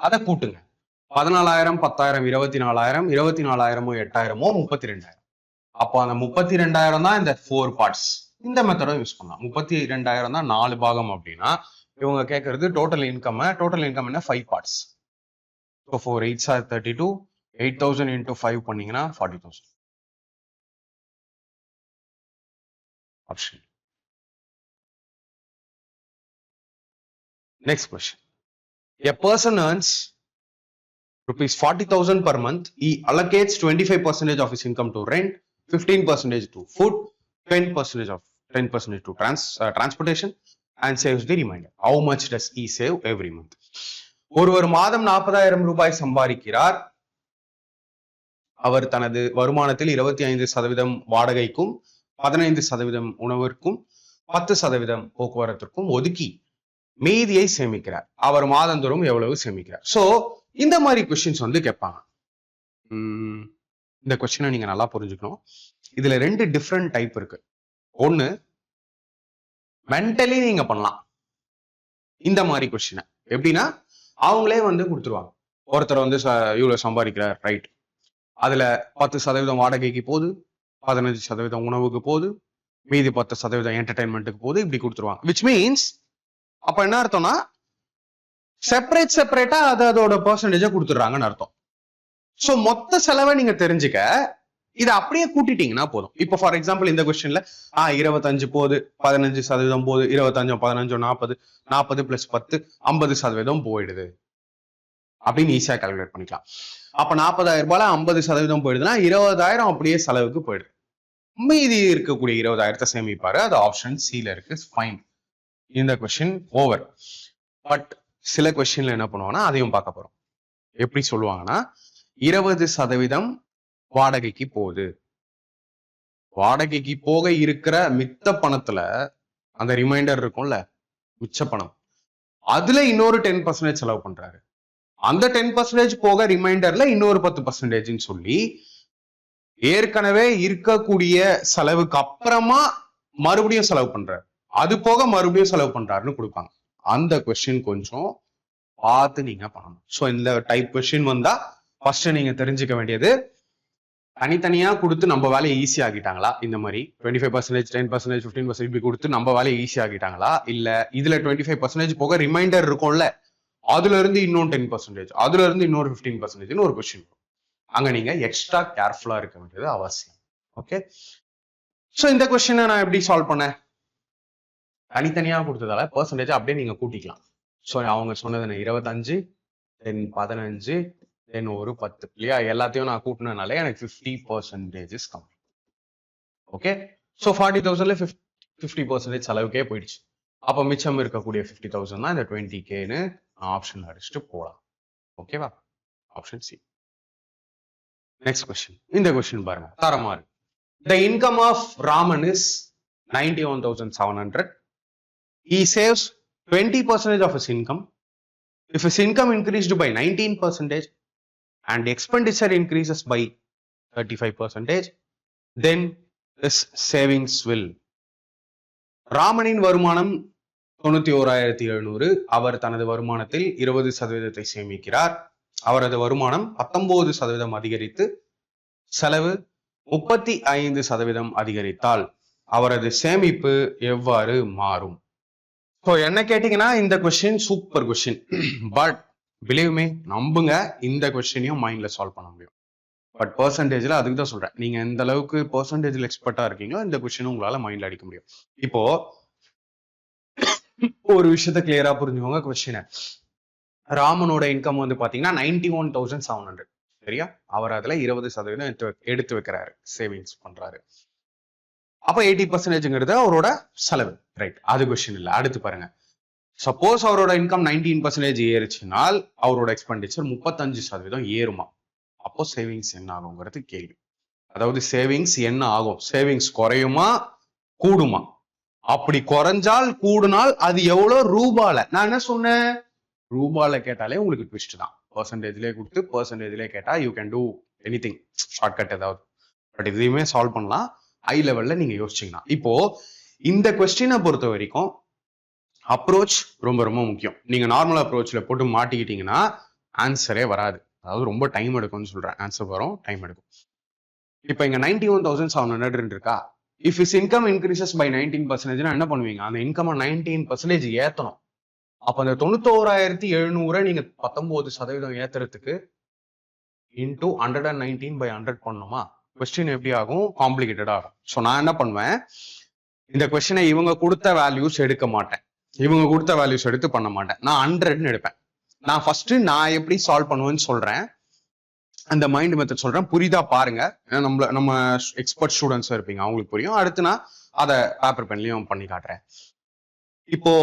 அதை கூட்டுங்க. 14,000 10,000 24,000 24,000 8,000 32,000. அப்போ அந்த 32,000 தான் இந்த 4 பார்ட்ஸ். இந்த மெத்தடும் யூஸ் பண்ணலாம். 32,000 தான் 4 பாகம் அப்படின்னா இவங்க கேட்கறது டோட்டல் இன்கம். டோட்டல் இன்கம் என்ன? 5 parts. So 4 8s are 32. 8,000 into 5 பண்ணீங்கன்னா 40,000. Option. Next question. A person earns rupees 40,000 per month. He allocates 25% of his income to rent, 15% to food, 10% to transportation, and saves the remainder. How much does he save every month? ஒருவர் மாதம் 40,000 ரூபாய் சம்பாதிக்கிறார். அவர் தனது வருமானத்தில் 25% வாடகைக்கும், 15% உணவிற்கும், 10% போக்குவரத்திற்கும் ஒதுக்கி மீதியை சேமிக்கிறார். அவர் மாதந்தோறும் எவ்வளவு சேமிக்கிறார்? So இந்த மாதிரி கொஸ்டின்ஸ் வந்து கேட்பாங்க. இந்த கொஸ்டினை நீங்க நல்லா புரிஞ்சுக்கணும். இதுல 2 டிஃப்ரெண்ட் டைப் இருக்கு. ஒண்ணு மென்டலி நீங்க பண்ணலாம். இந்த மாதிரி கொஸ்டினை எப்படின்னா அவங்களே வந்து கொடுத்துருவாங்க. ஒருத்தர் வந்து இவ்வளவு சம்பாதிக்கிறார், ரைட், அதுல 10% வாடகைக்கு போகுது, 15% உணவுக்கு போகுது, மீதி 10% என்டர்டைன்மெண்ட்டுக்கு போகுது, இப்படி கொடுத்துருவாங்க. விச் மீன்ஸ் அப்ப என்ன அர்த்தம்னா செப்பரேட்டா அதோட பெர்சன்டேஜை கொடுத்துடுறாங்கன்னு அர்த்தம். சோ மொத்த செலவை நீங்க தெரிஞ்சுக்க இதை அப்படியே கூட்டிட்டீங்கன்னா போதும். இப்போ ஃபார் எக்ஸாம்பிள் இந்த கொஸ்டின்ல 25 போகுது, 15% போகுது, 25 15 40, 40 + 10 50% போயிடுது அப்படின்னு ஈஸியா கால்குலேட் பண்ணிக்கலாம். அப்ப 40,000 ரூபாயில 50% போயிடுதுன்னா 20,000 அப்படியே செலவுக்கு போயிடுது. மீதி இருக்கக்கூடிய 20,000 சேமிப்பாரு. அது ஆப்ஷன் சில இருக்கு. ஃபைன், இந்த கொஸ்டின் ஓவர். பட் சில கொஸ்டின்ல என்ன பண்ணுவாங்கன்னா அதையும் பார்க்க போறோம். எப்படி சொல்லுவாங்கன்னா 20% வாடகைக்கு போகுது, வாடகைக்கு போக இருக்கிற மித்த பணத்துல அந்த ரிமைண்டர் இருக்கும்ல, மிச்ச பணம், அதுல இன்னொரு 10% செலவு பண்றாரு. அந்த 10% போக ரிமைண்டர்ல இன்னொரு 10% சொல்லி ஏற்கனவே இருக்கக்கூடிய செலவுக்கு அப்புறமா மறுபடியும் செலவு பண்றாரு, அது போக மறுபடியும் செலவு பண்றாருன்னு கொடுப்பாங்க. அந்த கொஸ்டின் கொஞ்சம் பார்த்து நீங்க பண்ணணும். ஸோ இந்த டைப் கொஸ்டின் வந்தா ஃபர்ஸ்ட் நீங்க தெரிஞ்சுக்க வேண்டியது தனித்தனியா கொடுத்து நம்ம வேலையை ஈஸி ஆகிட்டாங்களா? இந்த மாதிரி 25%, 10%, 15% இப்படி கொடுத்து நம்ம வேலையை ஈஸி ஆகிட்டாங்களா? இல்ல இதுல 25% போக ரிமைண்டர் இருக்கும்ல, அதுல இருந்து இன்னும் 10%, அதுல இருந்து இன்னொரு 15% ஒரு கொஸ்டின். அங்க நீங்க எக்ஸ்ட்ரா கேர்ஃபுல்லா இருக்க வேண்டியது அவசியம். ஓகே, சோ இந்த கொஸ்டினை நான் எப்படி சால்வ் பண்ணேன்? தனித்தனியா கொடுத்ததால பெர்சன்டேஜ் அப்படியே நீங்க கூட்டிக்கலாம். ஸோ அவங்க சொன்னது 25, தென் 15, தென் ஒரு 10 இல்லையா? எல்லாத்தையும் நான் கூட்டினாலே எனக்கு 50% கம்மி. ஓகே, ஸோ 40,000ல 50% செலவுக்கே போயிடுச்சு. அப்போ மிச்சம் இருக்கக்கூடிய 50,000 தான் இந்த 20Kன்னு ஆப்ஷன் அடிச்சுட்டு போகலாம். ஓகேவா? Option C. Next question. இந்த கொஸ்டின் பாருங்க, தரமா இருக்கு. The income of Raman is 91,700. He saves 20% of his income. If his income increased by 19% and expenditure increases by 35%, then his savings will. ராமனின் வருமானம் 91,700. அவர் தனது வருமானத்தில் 20% சேமிக்கிறார். அவரது வருமானம் 19% அதிகரித்து செலவு 35% அதிகரித்தால் அவரது சேமிப்பு எவ்வாறு மாறும்? ஸோ என்ன கேட்டீங்கன்னா இந்த question super question. But believe me, நம்புங்க, இந்த கொஸ்டினையும் மைண்ட்ல சால்வ் பண்ண முடியும். பட் பெர்சன்டேஜ்ல அதுக்கு தான் சொல்றேன், நீங்க எந்த அளவுக்கு பெர்சன்டேஜ்ல எக்ஸ்பர்ட்டா இருக்கீங்களோ இந்த கொஸ்டினும் உங்களால மைண்ட்ல அடிக்க முடியும். இப்போ ஒரு விஷயத்த கிளியரா புரிஞ்சுக்கோங்க. கொஸ்டினை, ராமனோட இன்கம் வந்து பாத்தீங்கன்னா 91,700. சரியா? அவர் அதுல 20% எடுத்து வைக்கிறாரு, சேவிங்ஸ் பண்றாரு. அப்ப 80%ங்கிறது அவரோட செலவு. ரைட், அது கொஸ்டின் இல்லை. அடுத்து பாருங்க, சப்போஸ் அவரோட இன்கம் 19% ஏறுச்சுனால் அவரோட எக்ஸ்பெண்டிச்சர் 35% ஏறுமா? அப்போ சேவிங்ஸ் என்ன ஆகுங்கிறது கேள்வி. அதாவது சேவிங்ஸ் என்ன ஆகும்? சேவிங்ஸ் குறையுமா கூடுமா? அப்படி குறைஞ்சால் கூடுனால் அது எவ்வளவு ரூபால? நான் என்ன சொன்னேன், ரூபால கேட்டாலே உங்களுக்கு ட்விஸ்ட் தான். பெர்சன்டேஜ்லேயே கொடுத்து பெர்சன்டேஜ்லேயே கேட்டா you can do anything, shortcut ஏதாவது. பட் இதையுமே சால்வ் பண்ணலாம் ஹை லெவல்ல நீங்க யோசிச்சீங்கன்னா. இப்போ இந்த கொஸ்டினை பொறுத்த வரைக்கும் அப்ரோச் ரொம்ப ரொம்ப முக்கியம். நீங்க நார்மல் அப்ரோச்ல போட்டு மாட்டிக்கிட்டீங்கன்னா ஆன்சரே வராது. அதாவது ரொம்ப டைம் எடுக்கும்னு சொல்றேன். ஆன்சர் வரும், டைம் எடுக்கும். இப்போ இங்க 91,700 இருக்கா? If is income increases by 19% என்ன பண்ணுவீங்க? அந்த இன்கம் 19% ஏத்தணும். அப்ப அந்த 91,700 நீங்க 19% ஏத்துறதுக்கு இன்டூ 119/100 பண்ணணுமா? கொஸ்டின் எப்படி ஆகும்? காம்ப்ளிகேட்டடா ஆகும். ஸோ நான் என்ன பண்ணுவேன், இந்த கொஸ்டினை இவங்க கொடுத்த வேல்யூஸ் எடுக்க மாட்டேன், இவங்க கொடுத்த வேல்யூஸ் எடுத்து பண்ண மாட்டேன். நான் 100ன்னு எடுப்பேன். நான் ஃபர்ஸ்ட் நான் எப்படி சால்வ் பண்ணுவேன்னு சொல்றேன், அந்த மைண்ட் மெத்தட் சொல்றேன், புரியுதா பாருங்க. நம்ம எக்ஸ்பர்ட் ஸ்டூடெண்ட்ஸா இருப்பீங்க, அவங்களுக்கு புரியும். அடுத்து நான் அதை பேப்பர் பென்லயும் பண்ணி காட்டுறேன். இப்போ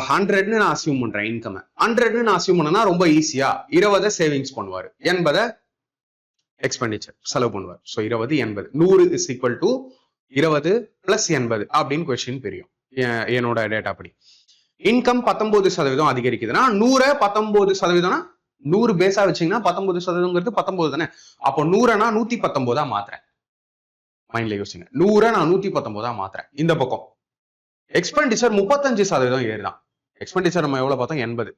100ன்னு நான் அசியூம் பண்றேன் இன்கம். 100ன்னு நான் அசியூம் பண்ணனா ரொம்ப ஈஸியா 20 சேவிங்ஸ் பண்ணுவாரு, 80 எக்ஸ்பெண்டிச்சர் செலவு பண்ணுவார். ஸோ 20, 80, 100 இஸ் ஈக்குவல் டு 20 + 80 அப்படின்னு கொஸ்டின் தெரியும் என்னோட டேட்டா படி. இன்கம் 19% அதிகரிக்குதுன்னா 100 19%, 100 பேஸா வச்சீங்கன்னா 19%ங்கிறது 19 தானே. அப்போ 100 நான் 119 மாத்துறேன். மைண்ட்ல யோசிங்க, 100 நான் 119 மாத்துறேன். இந்த பக்கம் எக்ஸ்பெண்டிச்சர் 35% ஏறுதான். எக்ஸ்பெண்டிச்சர் நம்ம எவ்வளவு பார்த்தோம்? 80.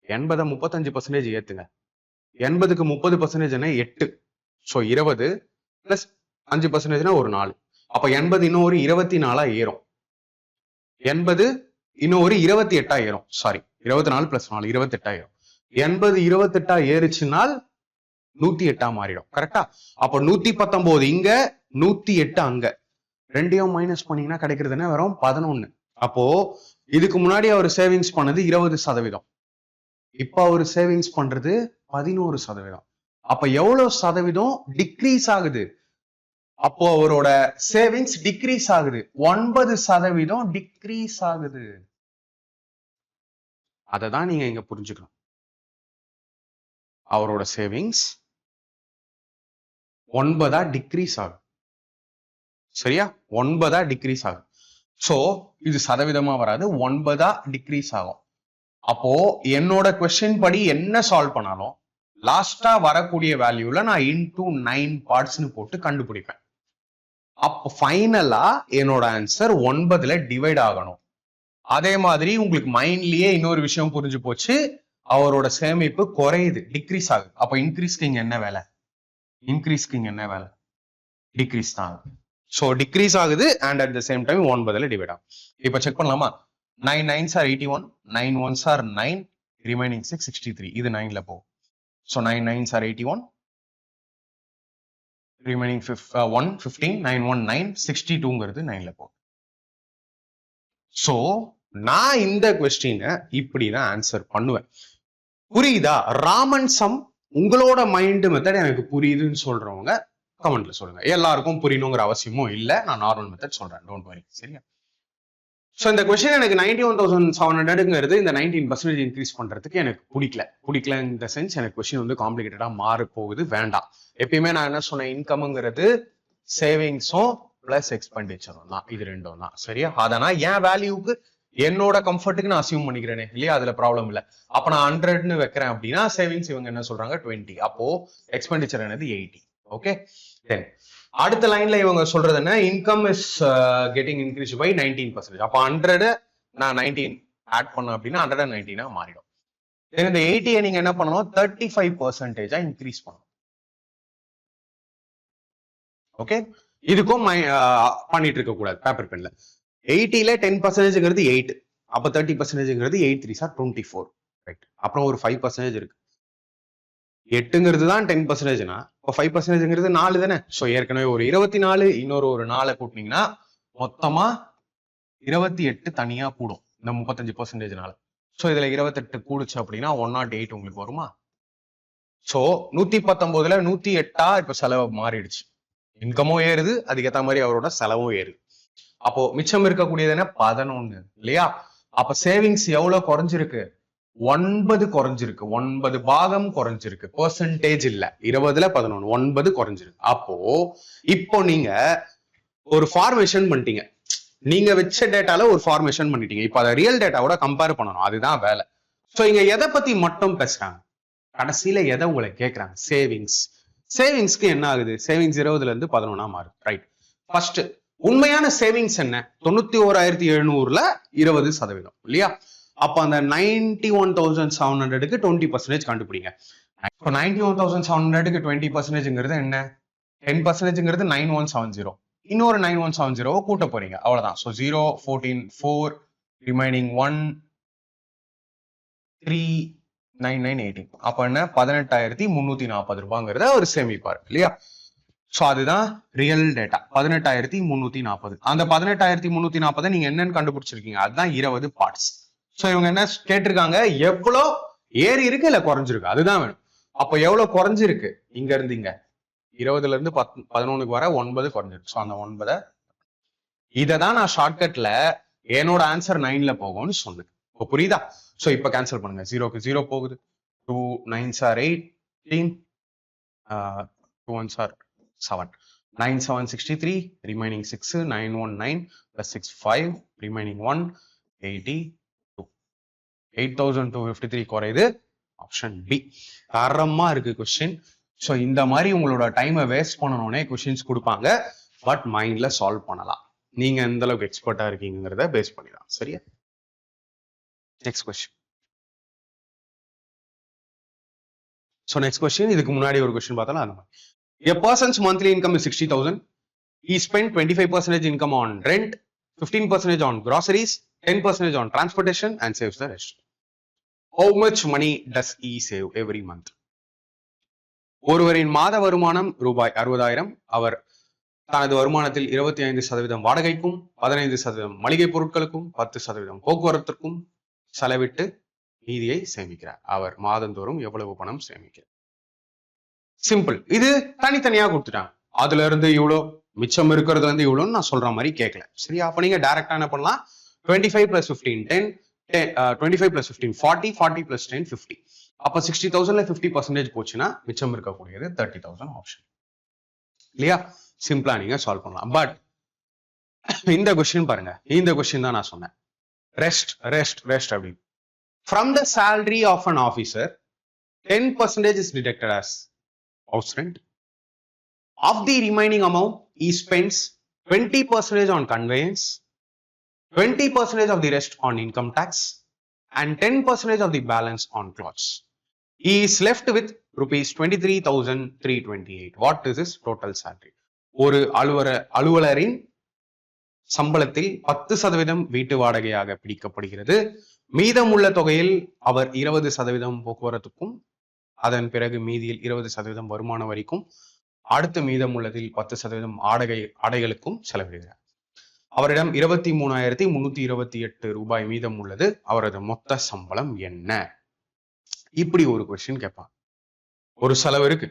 80 35% ஏத்துங்க. 80க்கு 30% 8. ஸோ 20 + 5% ஒரு 4. அப்ப 80 இன்னும் ஒரு 24 ஏறும். 80 இன்னும் ஒரு 28 ஏறும். சாரி, 24 + 4 28 ஏறும். 80 28 ஏறுச்சுனால் 108 மாறிடும். கரெக்டா? அப்ப 119 இங்க, 108 அங்க. ரெண்டையும் மைனஸ் பண்ணீங்கன்னா கிடைக்கிறது என்ன வரும்? 11. அப்போ இதுக்கு முன்னாடி அவர் சேவிங்ஸ் பண்ணது 20%. இப்ப அவர் சேவிங்ஸ் பண்றது 11%. அப்ப எவ்வளவு சதவீதம் டிக்ரீஸ் ஆகுது? அப்போ அவரோட சேவிங்ஸ் டிக்ரீஸ் ஆகுது, 9% டிக்ரீஸ் ஆகுது. அததான் நீங்க இங்க புரிஞ்சுக்கணும். அவரோட சேவிங்ஸ் 9 டிக்ரீஸ் ஆகும். சரியா? 9 டிக்ரீஸ் ஆகும். சோ இது சதவீதமா வராது, 9 டிக்ரீஸ் ஆகும். அப்போ என்னோட கொஸ்டின் படி என்ன சால்வ் பண்ணாலும் லாஸ்டா வரக்கூடிய வேல்யூல நான் இன்டூ 9 பார்ட்ஸ்னு போட்டு கண்டுபிடிப்பேன். அப்போ ஃபைனலா என்னோட ஆன்சர் 9ல டிவைட் ஆகணும். அதே மாதிரி உங்களுக்கு மைண்ட்லயே இன்னொரு விஷயம் புரிஞ்சு போச்சு, அவரோட சேமிப்பு குறையுது, டிக்ரீஸ் ஆகுது. அப்ப இன்க்ரீஸ்க்கு இங்க என்ன வேலை? இன்க்ரீஸ்க்கு இங்க என்ன வேலை? டிக்ரீஸ் தான் ஆகுது. ஸோ டிக்ரீஸ் ஆகுது and at the same time 9 divide ஆகும். இப்போ செக் பண்ணலாமா? 9 9s are 81, 9 1s are 9, remaining 6 63. இது 9ல போகும். ஸோ 9 9s are 81, remaining 1 15, 9 1 9, 62ங்கிறது 9ல போகும். ஸோ நான் இந்த கொஸ்டினை இப்படிதான் ஆன்சர் பண்ணுவேன். புரியுதா? ராமன் சம் உங்களோட மைண்ட் மெத்தட் எனக்கு புரியுதுன்னு சொல்றவங்க கமெண்ட்ல சொல்லுங்க. எல்லாருக்கும் புரியணுங்கிற அவசியமும் இல்ல, நான் நார்மல் மெத்தட் சொல்றேன், டோன்ட் வரி. சரியா? ஸோ இந்த கொஸ்டின் எனக்கு 91,700ங்கிறது இந்த 19% இன்க்ரீஸ் பண்றதுக்கு எனக்கு பிடிக்கல இந்த சென்ஸ். எனக்கு கொஸ்டின் வந்து காம்ப்ளிகேட்டடா மாற போகுது, வேண்டாம். எப்பயுமே நான் என்ன சொன்னேன், இன்கம்ங்கிறது சேவிங்ஸும் பிளஸ் எக்ஸ்பெண்டிச்சரும் தான், இது ரெண்டும் தான். சரியா? அதனால் என் வேல்யூக்கு என்னோட கம்ஃபர்ட்டுக்கு நான் அசியூம் பண்ணிக்கிறேனே இல்லையா, அதுல ப்ராப்ளம் இல்லை. அப்ப நான் 100ன்னு வைக்கிறேன் அப்படின்னா சேவிங்ஸ் இவங்க என்ன சொல்றாங்க 20, அப்போ எக்ஸ்பெண்டிச்சர் என்னது 80. ஓகே, தென் அடுத்த லைன்ல இவங்க சொல்றது என்ன, income is getting increase by 19%. அப்ப 100 நான் 19 ஆட் பண்ண அப்படின்னா 119 மாறிடும். இந்த 80 நீங்க என்ன பண்ணணும், 35% இன்க்ரீஸ் பண்ணணும். ஓகே, இதுக்கும் பண்ணிட்டு இருக்க கூடாது பேப்பர் பென்ல. 80ல 10%ங்கிறது 8, அப்ப 30%ங்கிறது 8 3s are 24, ரைட்? அப்புறம் ஒரு 5% இருக்கு. 8ங்கிறது தான் 10%னா இப்போ 5%ங்கிறது 4 தானே. ஸோ ஏற்கனவே ஒரு 24, இன்னொரு 4 கூட்டினீங்கன்னா மொத்தமா 28 தனியா கூடும் இந்த 35%னால. ஸோ இதுல 28 கூடுச்சு அப்படின்னா 108 உங்களுக்கு வருமா? ஸோ 119ல 108 இப்ப செலவு மாறிடுச்சு. இன்கமும் ஏறுது, அதுக்கேற்ற மாதிரி அவரோட செலவும் ஏறுது. அப்போ மிச்சம் இருக்கக்கூடியது என்ன, 11 இல்லையா? அப்ப சேவிங்ஸ் எவ்வளவு குறைஞ்சிருக்கு? 9 குறைஞ்சிருக்கு, 9 பாகம் குறைஞ்சிருக்கு. பெர்சன்டேஜ் இல்ல, 20ல 11, 9 குறைஞ்சிருக்கு. அப்போ இப்போ நீங்க ஒரு ஃபார்மேஷன் பண்ணிட்டீங்க, நீங்க வச்ச டேட்டால ஒரு ஃபார்மேஷன் பண்ணிட்டீங்க. இப்போ அதை ரியல் டேட்டாவோட கம்பேர் பண்ணணும், அதுதான் வேலை. ஸோ இங்க எதை பத்தி மட்டும் பேசுறாங்க, கடைசியில எதை உங்களை கேட்கறாங்க, சேவிங்ஸ். சேவிங்ஸ்க்கு என்ன ஆகுது, சேவிங்ஸ் 20ல இருந்து 11 மாறும், ரைட்? ஃபர்ஸ்ட் உண்மையான சேவிங்ஸ் என்ன, 91,700ல 20% இல்லையா? அப்ப அந்த 91,700க்கு 20% கண்டுபிடிங்க. 91,700க்கு 20%ங்கிறது என்ன, 10%ங்கிறது 9170, இன்னொரு 9170 கூட்ட போறீங்க, அவ்வளவுதான். ஸோ 0 14 4 ரிமைனிங் 1 3 9 9 18, அப்ப என்ன 18,340 ரூபாங்கிறத அவர் சேமிப்பார் இல்லையா? ஸோ அதுதான் ரியல் டேட்டா, 18,340. அந்த 18,340 நீங்க என்னன்னு கண்டுபிடிச்சிருக்கீங்க, அதுதான் 20 பார்ட்ஸ். ஸோ இவங்க என்ன கேட்டிருக்காங்க, எவ்வளோ ஏறி இருக்கு இல்ல குறைஞ்சிருக்கு, அதுதான் வேணும். அப்போ எவ்வளவு குறைஞ்சிருக்கு, இங்க இருந்து இங்க 20ல இருந்து 11க்கு வர 9 குறைஞ்சிருக்கு. ஸோ அந்த 9 இதை தான் நான் ஷார்ட்கட்ல என்னோட ஆன்சர் 9ல போகும்னு சொன்னேன். இப்போ புரியுதா? ஸோ இப்போ கேன்சல் பண்ணுங்க, 0க்கு 0 போகுது, 2 9s are 18, 2 1s are 7, 9 7 63, remaining 6 9 1 9 plus 6 5, remaining 1 80, 8,253 குறையுது. ஆப்ஷன் பி தரமா இருக்கு கொஸ்டின். ஸோ இந்த மாதிரி உங்களோட டைமை வேஸ்ட் பண்ணணும்னே கொஸ்டின்ஸ் கொடுப்பாங்க, பட் மைண்ட்ல சால்வ் பண்ணலாம். நீங்க எந்த அளவுக்கு எக்ஸ்பர்ட்டா இருக்கீங்கிறத பேஸ் பண்ணிடலாம். சரியா? Next question. So next question, இதுக்கு முன்னாடி ஒரு கொஸ்டின் பார்த்தாலும் அந்த மாதிரி. A person's monthly income is 60,000. He spent 25% income on rent, 15% on groceries, 10% on transportation and saves the rest. How much money does he save every month? ஒருவரின் மாத வருமானம் ரூபாய் 60,000. அவர் தனது வருமானத்தில் 25% வாடகைக்கும், 15% மளிகை பொருட்களுக்கும், 10% போக்குவரத்திற்கும் செலவிட்டு மீதியை சேமிக்கிறார். அவர் மாதந்தோறும் எவ்வளவு பணம் சேமிக்கிறார்? சிம்பிள். இது தனித்தனியா கொடுத்துட்டாங்க, அதுல இருந்து இவ்வளோ, மிச்சம் இருக்கிறது வந்து இவ்வளோன்னு நான் சொல்ற மாதிரி கேட்கல. சரியா? அப்ப நீங்க டைரக்டா என்ன பண்ணலாம், 25 plus 15 10, 25 plus 15 40, 40 plus 10 50. அப்ப 60,000ல 50% போச்சுன்னா மிச்சம் இருக்கக்கூடியது 30,000 ஆப்ஷன் இல்லையா? சிம்பிளா நீங்க சால்வ் பண்ணலாம். பட் இந்த கொஸ்டின் பாருங்க, இந்த கொஸ்டின் தான் நான் சொன்னேன், ரெஸ்ட் ரெஸ்ட் ரெஸ்ட் அப்படின்னு. From the salary of an officer, 10% is deducted as house rent. Of the remaining amount, he spends 20% on conveyance, 20% of the rest on income tax, and 10% of the balance on clothes. He is left with rupees 23,328. What is his total salary? ஒரு அலுவலரின் சம்பளத்தில் 10% வீட்டு வாடகையாக பிடிக்கப்படுகிறது. மீதமுள்ள தொகையில் அவர் 20% போக்குவரத்துக்கும் அதன் பிறகு மீதியில் 20% வருமான வரிக்கும் அடுத்த மீதம் உள்ளதில் 10% ஆடைகளுக்கும் செலவிடுகிறார். அவரிடம் 23,328 ரூபாய் மீதம் உள்ளது. அவரது மொத்த சம்பளம் என்ன? இப்படி ஒரு கொஸ்டின் கேட்பாங்க. ஒரு செலவு இருக்கு.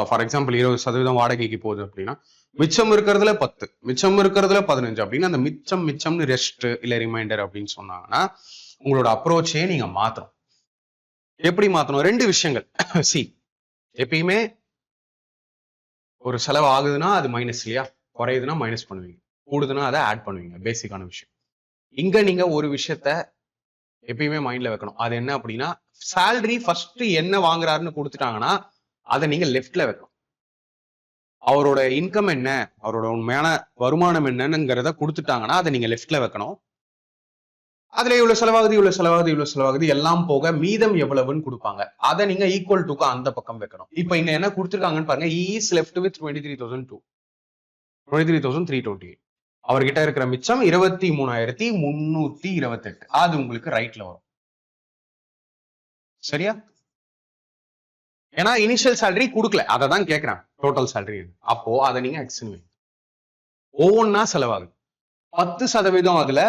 ஃபார் எக்ஸாம்பிள் 20% வாடகைக்கு போகுது அப்படின்னா மிச்சம் இருக்கிறதுல 10, மிச்சம் இருக்கிறதுல 15 அப்படின்னு அந்த மிச்சம்னு ரெஸ்ட் இல்ல ரிமைண்டர் அப்படின்னு சொன்னாங்கன்னா உங்களோட அப்ரோச்சே நீங்க மாத்தணும். எப்படி மாத்தணும்? 2 விஷயங்கள். சி, எப்பயுமே ஒரு செலவு ஆகுதுன்னா அது மைனஸ் இல்லையா, குறையுதுன்னா மைனஸ் பண்ணுவீங்க, கூடுதுன்னா அதை ஆட் பண்ணுவீங்க. பேசிக்கான விஷயம். இங்க நீங்க ஒரு விஷயத்த எப்பயுமே மைண்ட்ல வைக்கணும். அது என்ன அப்படின்னா, சேலரி ஃபர்ஸ்ட் என்ன வாங்குறாருன்னு கொடுத்துட்டாங்கன்னா அதை நீங்க லெஃப்ட்ல வைக்கணும். அவரோட இன்கம் என்ன, அவரோட உண்மையான வருமானம் என்னங்கிறத கொடுத்துட்டாங்கன்னா அதை நீங்க லெஃப்ட்ல வைக்கணும். அதுல இவ்வளவு செலவாகுது எல்லாம் போக மீதம் எவ்வளவுன்னு கொடுப்பாங்க, அதை நீங்க ஈக்குவல் டுக்கு அந்த பக்கம் வைக்கணும். இப்ப இங்க என்ன கொடுத்துருக்காங்கன்னு பாருங்க. Is left with 23,328. அவர்கிட்ட இருக்கிற மிச்சம் 23,328. அது உங்களுக்கு ரைட்ல வரும். சரியா? ஏன்னா இனிஷியல் சேலரி கொடுக்கல, அதை தான் கேட்கிறேன் டோட்டல் சேலரி. அப்போ அதை நீங்க எக்ஸ்ன்னு வைங்க. ஒவ்வொன்னா செலவாகுது. 10% அதுல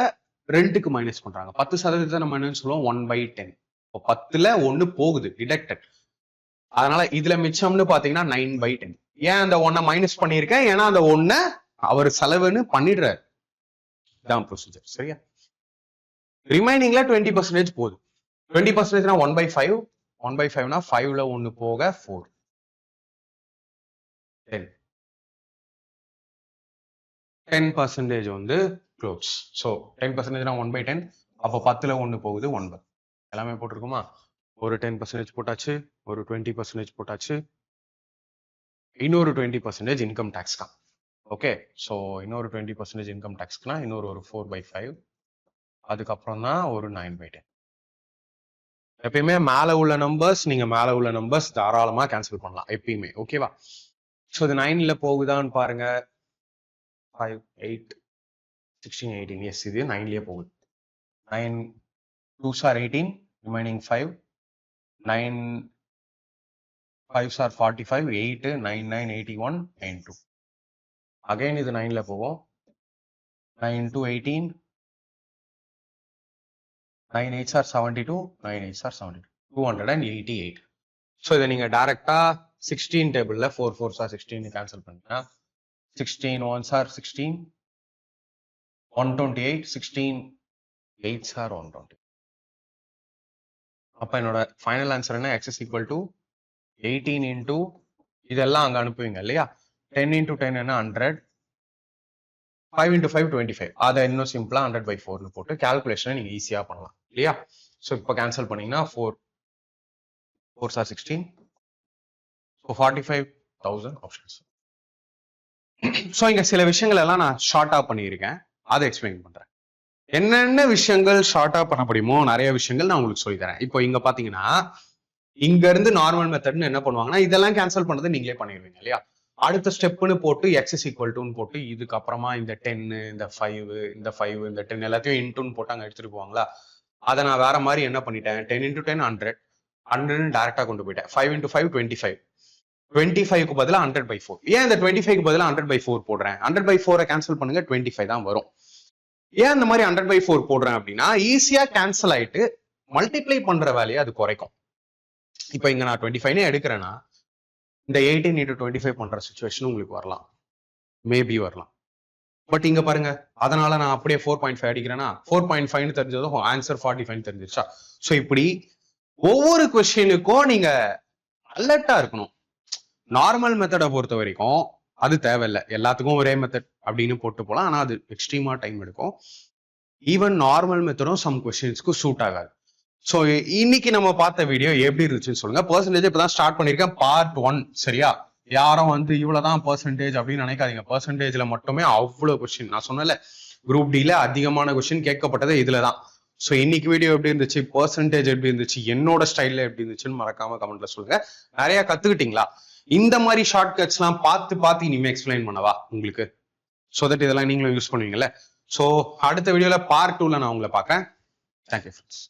ரெண்டுக்கு மைனஸ் பண்றாங்க. 10% நம்ம என்னன்னு சொல்லுவோம், 1/10. இப்போ 10ல 1 போகுது, டிடக்டட். அதனால இதுல மிச்சம்னு பாத்தீங்கன்னா 9/10. ஏன் அந்த 1 மைனஸ் பண்ணிருக்கேன்? ஏன்னா அந்த 1 அவர் செலவுன்னு பண்ணிடுறாரு. இதான் ப்ரொசீஜர். சரியா? ரிமைனிங்ல 20% போகுது. 20% 1/5. 1/5னா 5ல 1 போக 4. 10% வந்து க்ளோத்ஸ். ஸோ 10% 1/10. அப்போ 10ல 1 போகுது 9. எல்லாமே போட்டிருக்குமா? ஒரு 10% போட்டாச்சு, ஒரு 20% போட்டாச்சு, இன்னொரு 20% இன்கம் டேக்ஸ் தான். ஓகே, ஸோ இன்னொரு 20% இன்கம் டேக்ஸ்க்குனா இன்னொரு 4/5. அதுக்கப்புறம் தான் ஒரு 9/10. எப்பயுமே மேல உள்ள நம்பர்ஸ் நீங்க மேல உள்ள நம்பர்ஸ் தாராளமா கேன்சல் பண்ணலாம் எப்பயுமே. ஓகேவா? ஸோ இது 9ல போகுதான்னு பாருங்க. 5, 8, 16, 18. எஸ், இது 9லயே போகுது. 9 2s are 18, remaining 5. 9 5s are 45, 8, 9 9 81, 9 2. Again இது 9ல போகும். 9 2 18, 9 8s are 72, 9 8s are 72, 288. So இதை நீங்க டைரக்டா 16 டேபிள்ல 4 4s are 16 கேன்சல் பண்ணீங்கன்னா 16 1s are 16, 128, 16 8s are 120. அப்ப என்னோட ஃபைனல் ஆன்சர் என்ன? x is equal to 18 into இதெல்லாம் அங்க அனுப்புவீங்க இல்லையா? 10 into 10 என்ன 100, 5 into 5 25. அதை இன்னும் சிம்பிளா 100/4ன்னு போட்டு கால்குலேஷனை நீங்க ஈஸியா பண்ணலாம் இல்லையா? ஸோ இப்போ கேன்சல் பண்ணீங்கன்னா 4 4s are 16, so 45,000 options. So இங்க சில விஷயங்கள் எல்லாம் நான் ஷார்ட்டா பண்ணியிருக்கேன், அதை எக்ஸ்பிளைன் பண்றேன். என்னென்ன விஷயங்கள் ஷார்ட்டா பண்ண முடியுமோ நிறைய விஷயங்கள் நான் உங்களுக்கு சொல்லி தரேன். இப்போ இங்க பாத்தீங்கன்னா இங்க இருந்து நார்மல் மெத்தட்னு என்ன பண்ணுவாங்கன்னா இதெல்லாம் கேன்சல் பண்ணது நீங்களே பண்ணிடுவீங்க இல்லையா? அடுத்த ஸ்டெப்னு போட்டு x is equal to போட்டு இதுக்கப்புறமா இந்த 10 இந்த 5 இந்த 5 இந்த 10 எல்லாத்தையும் இன்டூன்னு போட்டு அங்க எடுத்துட்டு போவாங்களா? அதை நான் வேற மாதிரி என்ன பண்ணிட்டேன், 10 into 10 100, 100 டைரக்டா கொண்டு போயிட்டேன். 5 into 5 25, 25க்கு பதிலா 100/4. ஏன் இந்த 25க்கு பதிலா 100/4 போடுறேன்? 100/4 கேன்சல் பண்ணுங்க, 25 தான் வரும். ஏன் இந்த மாதிரி 100/4 போடுறேன் அப்படின்னா ஈஸியா கேன்சல் ஆயிட்டு மல்டிப்ளை பண்ற வேலையை அது குறைக்கும். இப்ப இங்க நான் 25 எடுக்கிறேன்னா இந்த 18 into 25 பண்ற சுச்சுவேஷன் உங்களுக்கு வரலாம், மேபி வரலாம். பட் இங்க பாருங்க, அதனால நான் அப்படியே 4.5 அடிக்கிறேன்னா 4.5 தெரிஞ்சதும் ஆன்சர் 45 தெரிஞ்சிருச்சா? ஸோ இப்படி ஒவ்வொரு கொஸ்டினுக்கும் நீங்க அலர்ட்டா இருக்கணும். நார்மல் மெத்தடை பொறுத்த வரைக்கும் அது தேவையில்லை, எல்லாத்துக்கும் ஒரே மெத்தட் அப்படின்னு போட்டு போலாம். ஆனா அது எக்ஸ்ட்ரீமா டைம் எடுக்கும். ஈவன் நார்மல் மெத்தடும் சம் கொஸ்டின்ஸ்க்கு சூட் ஆகாது. ஸோ இன்னைக்கு நம்ம பார்த்த வீடியோ எப்படி இருந்துச்சுன்னு சொல்லுங்க. பர்சன்டேஜ் இப்பதான் ஸ்டார்ட் பண்ணிருக்கேன், பார்ட் 1. சரியா? யாரும் இவ்வளவுதான் பர்சன்டேஜ் அப்படின்னு நினைக்காதீங்க. பர்சன்டேஜ்ல மட்டுமே அவ்வளவு கொஸ்டின். நான் சொன்னல குரூப் டில அதிகமான கொஸ்டின் கேட்கப்பட்டது இதுலதான். ஸோ இன்னைக்கு வீடியோ எப்படி இருந்துச்சு, பர்சன்டேஜ் எப்படி இருந்துச்சு, என்னோட ஸ்டைல்ல எப்படி இருந்துச்சுன்னு மறக்காம கமெண்ட்ல சொல்லுங்க. நிறைய கத்துக்கிட்டீங்களா? இந்த மாதிரி ஷார்ட்கட்ஸ் எல்லாம் பார்த்து இனிமே எக்ஸ்பிளைன் பண்ணவா உங்களுக்கு, ஸோ தட் இதெல்லாம் நீங்களும் யூஸ் பண்ணுவீங்கல்ல. ஸோ அடுத்த வீடியோல பார்ட் 2ல நான் உங்களை பார்க்கறேன். Thank you friends.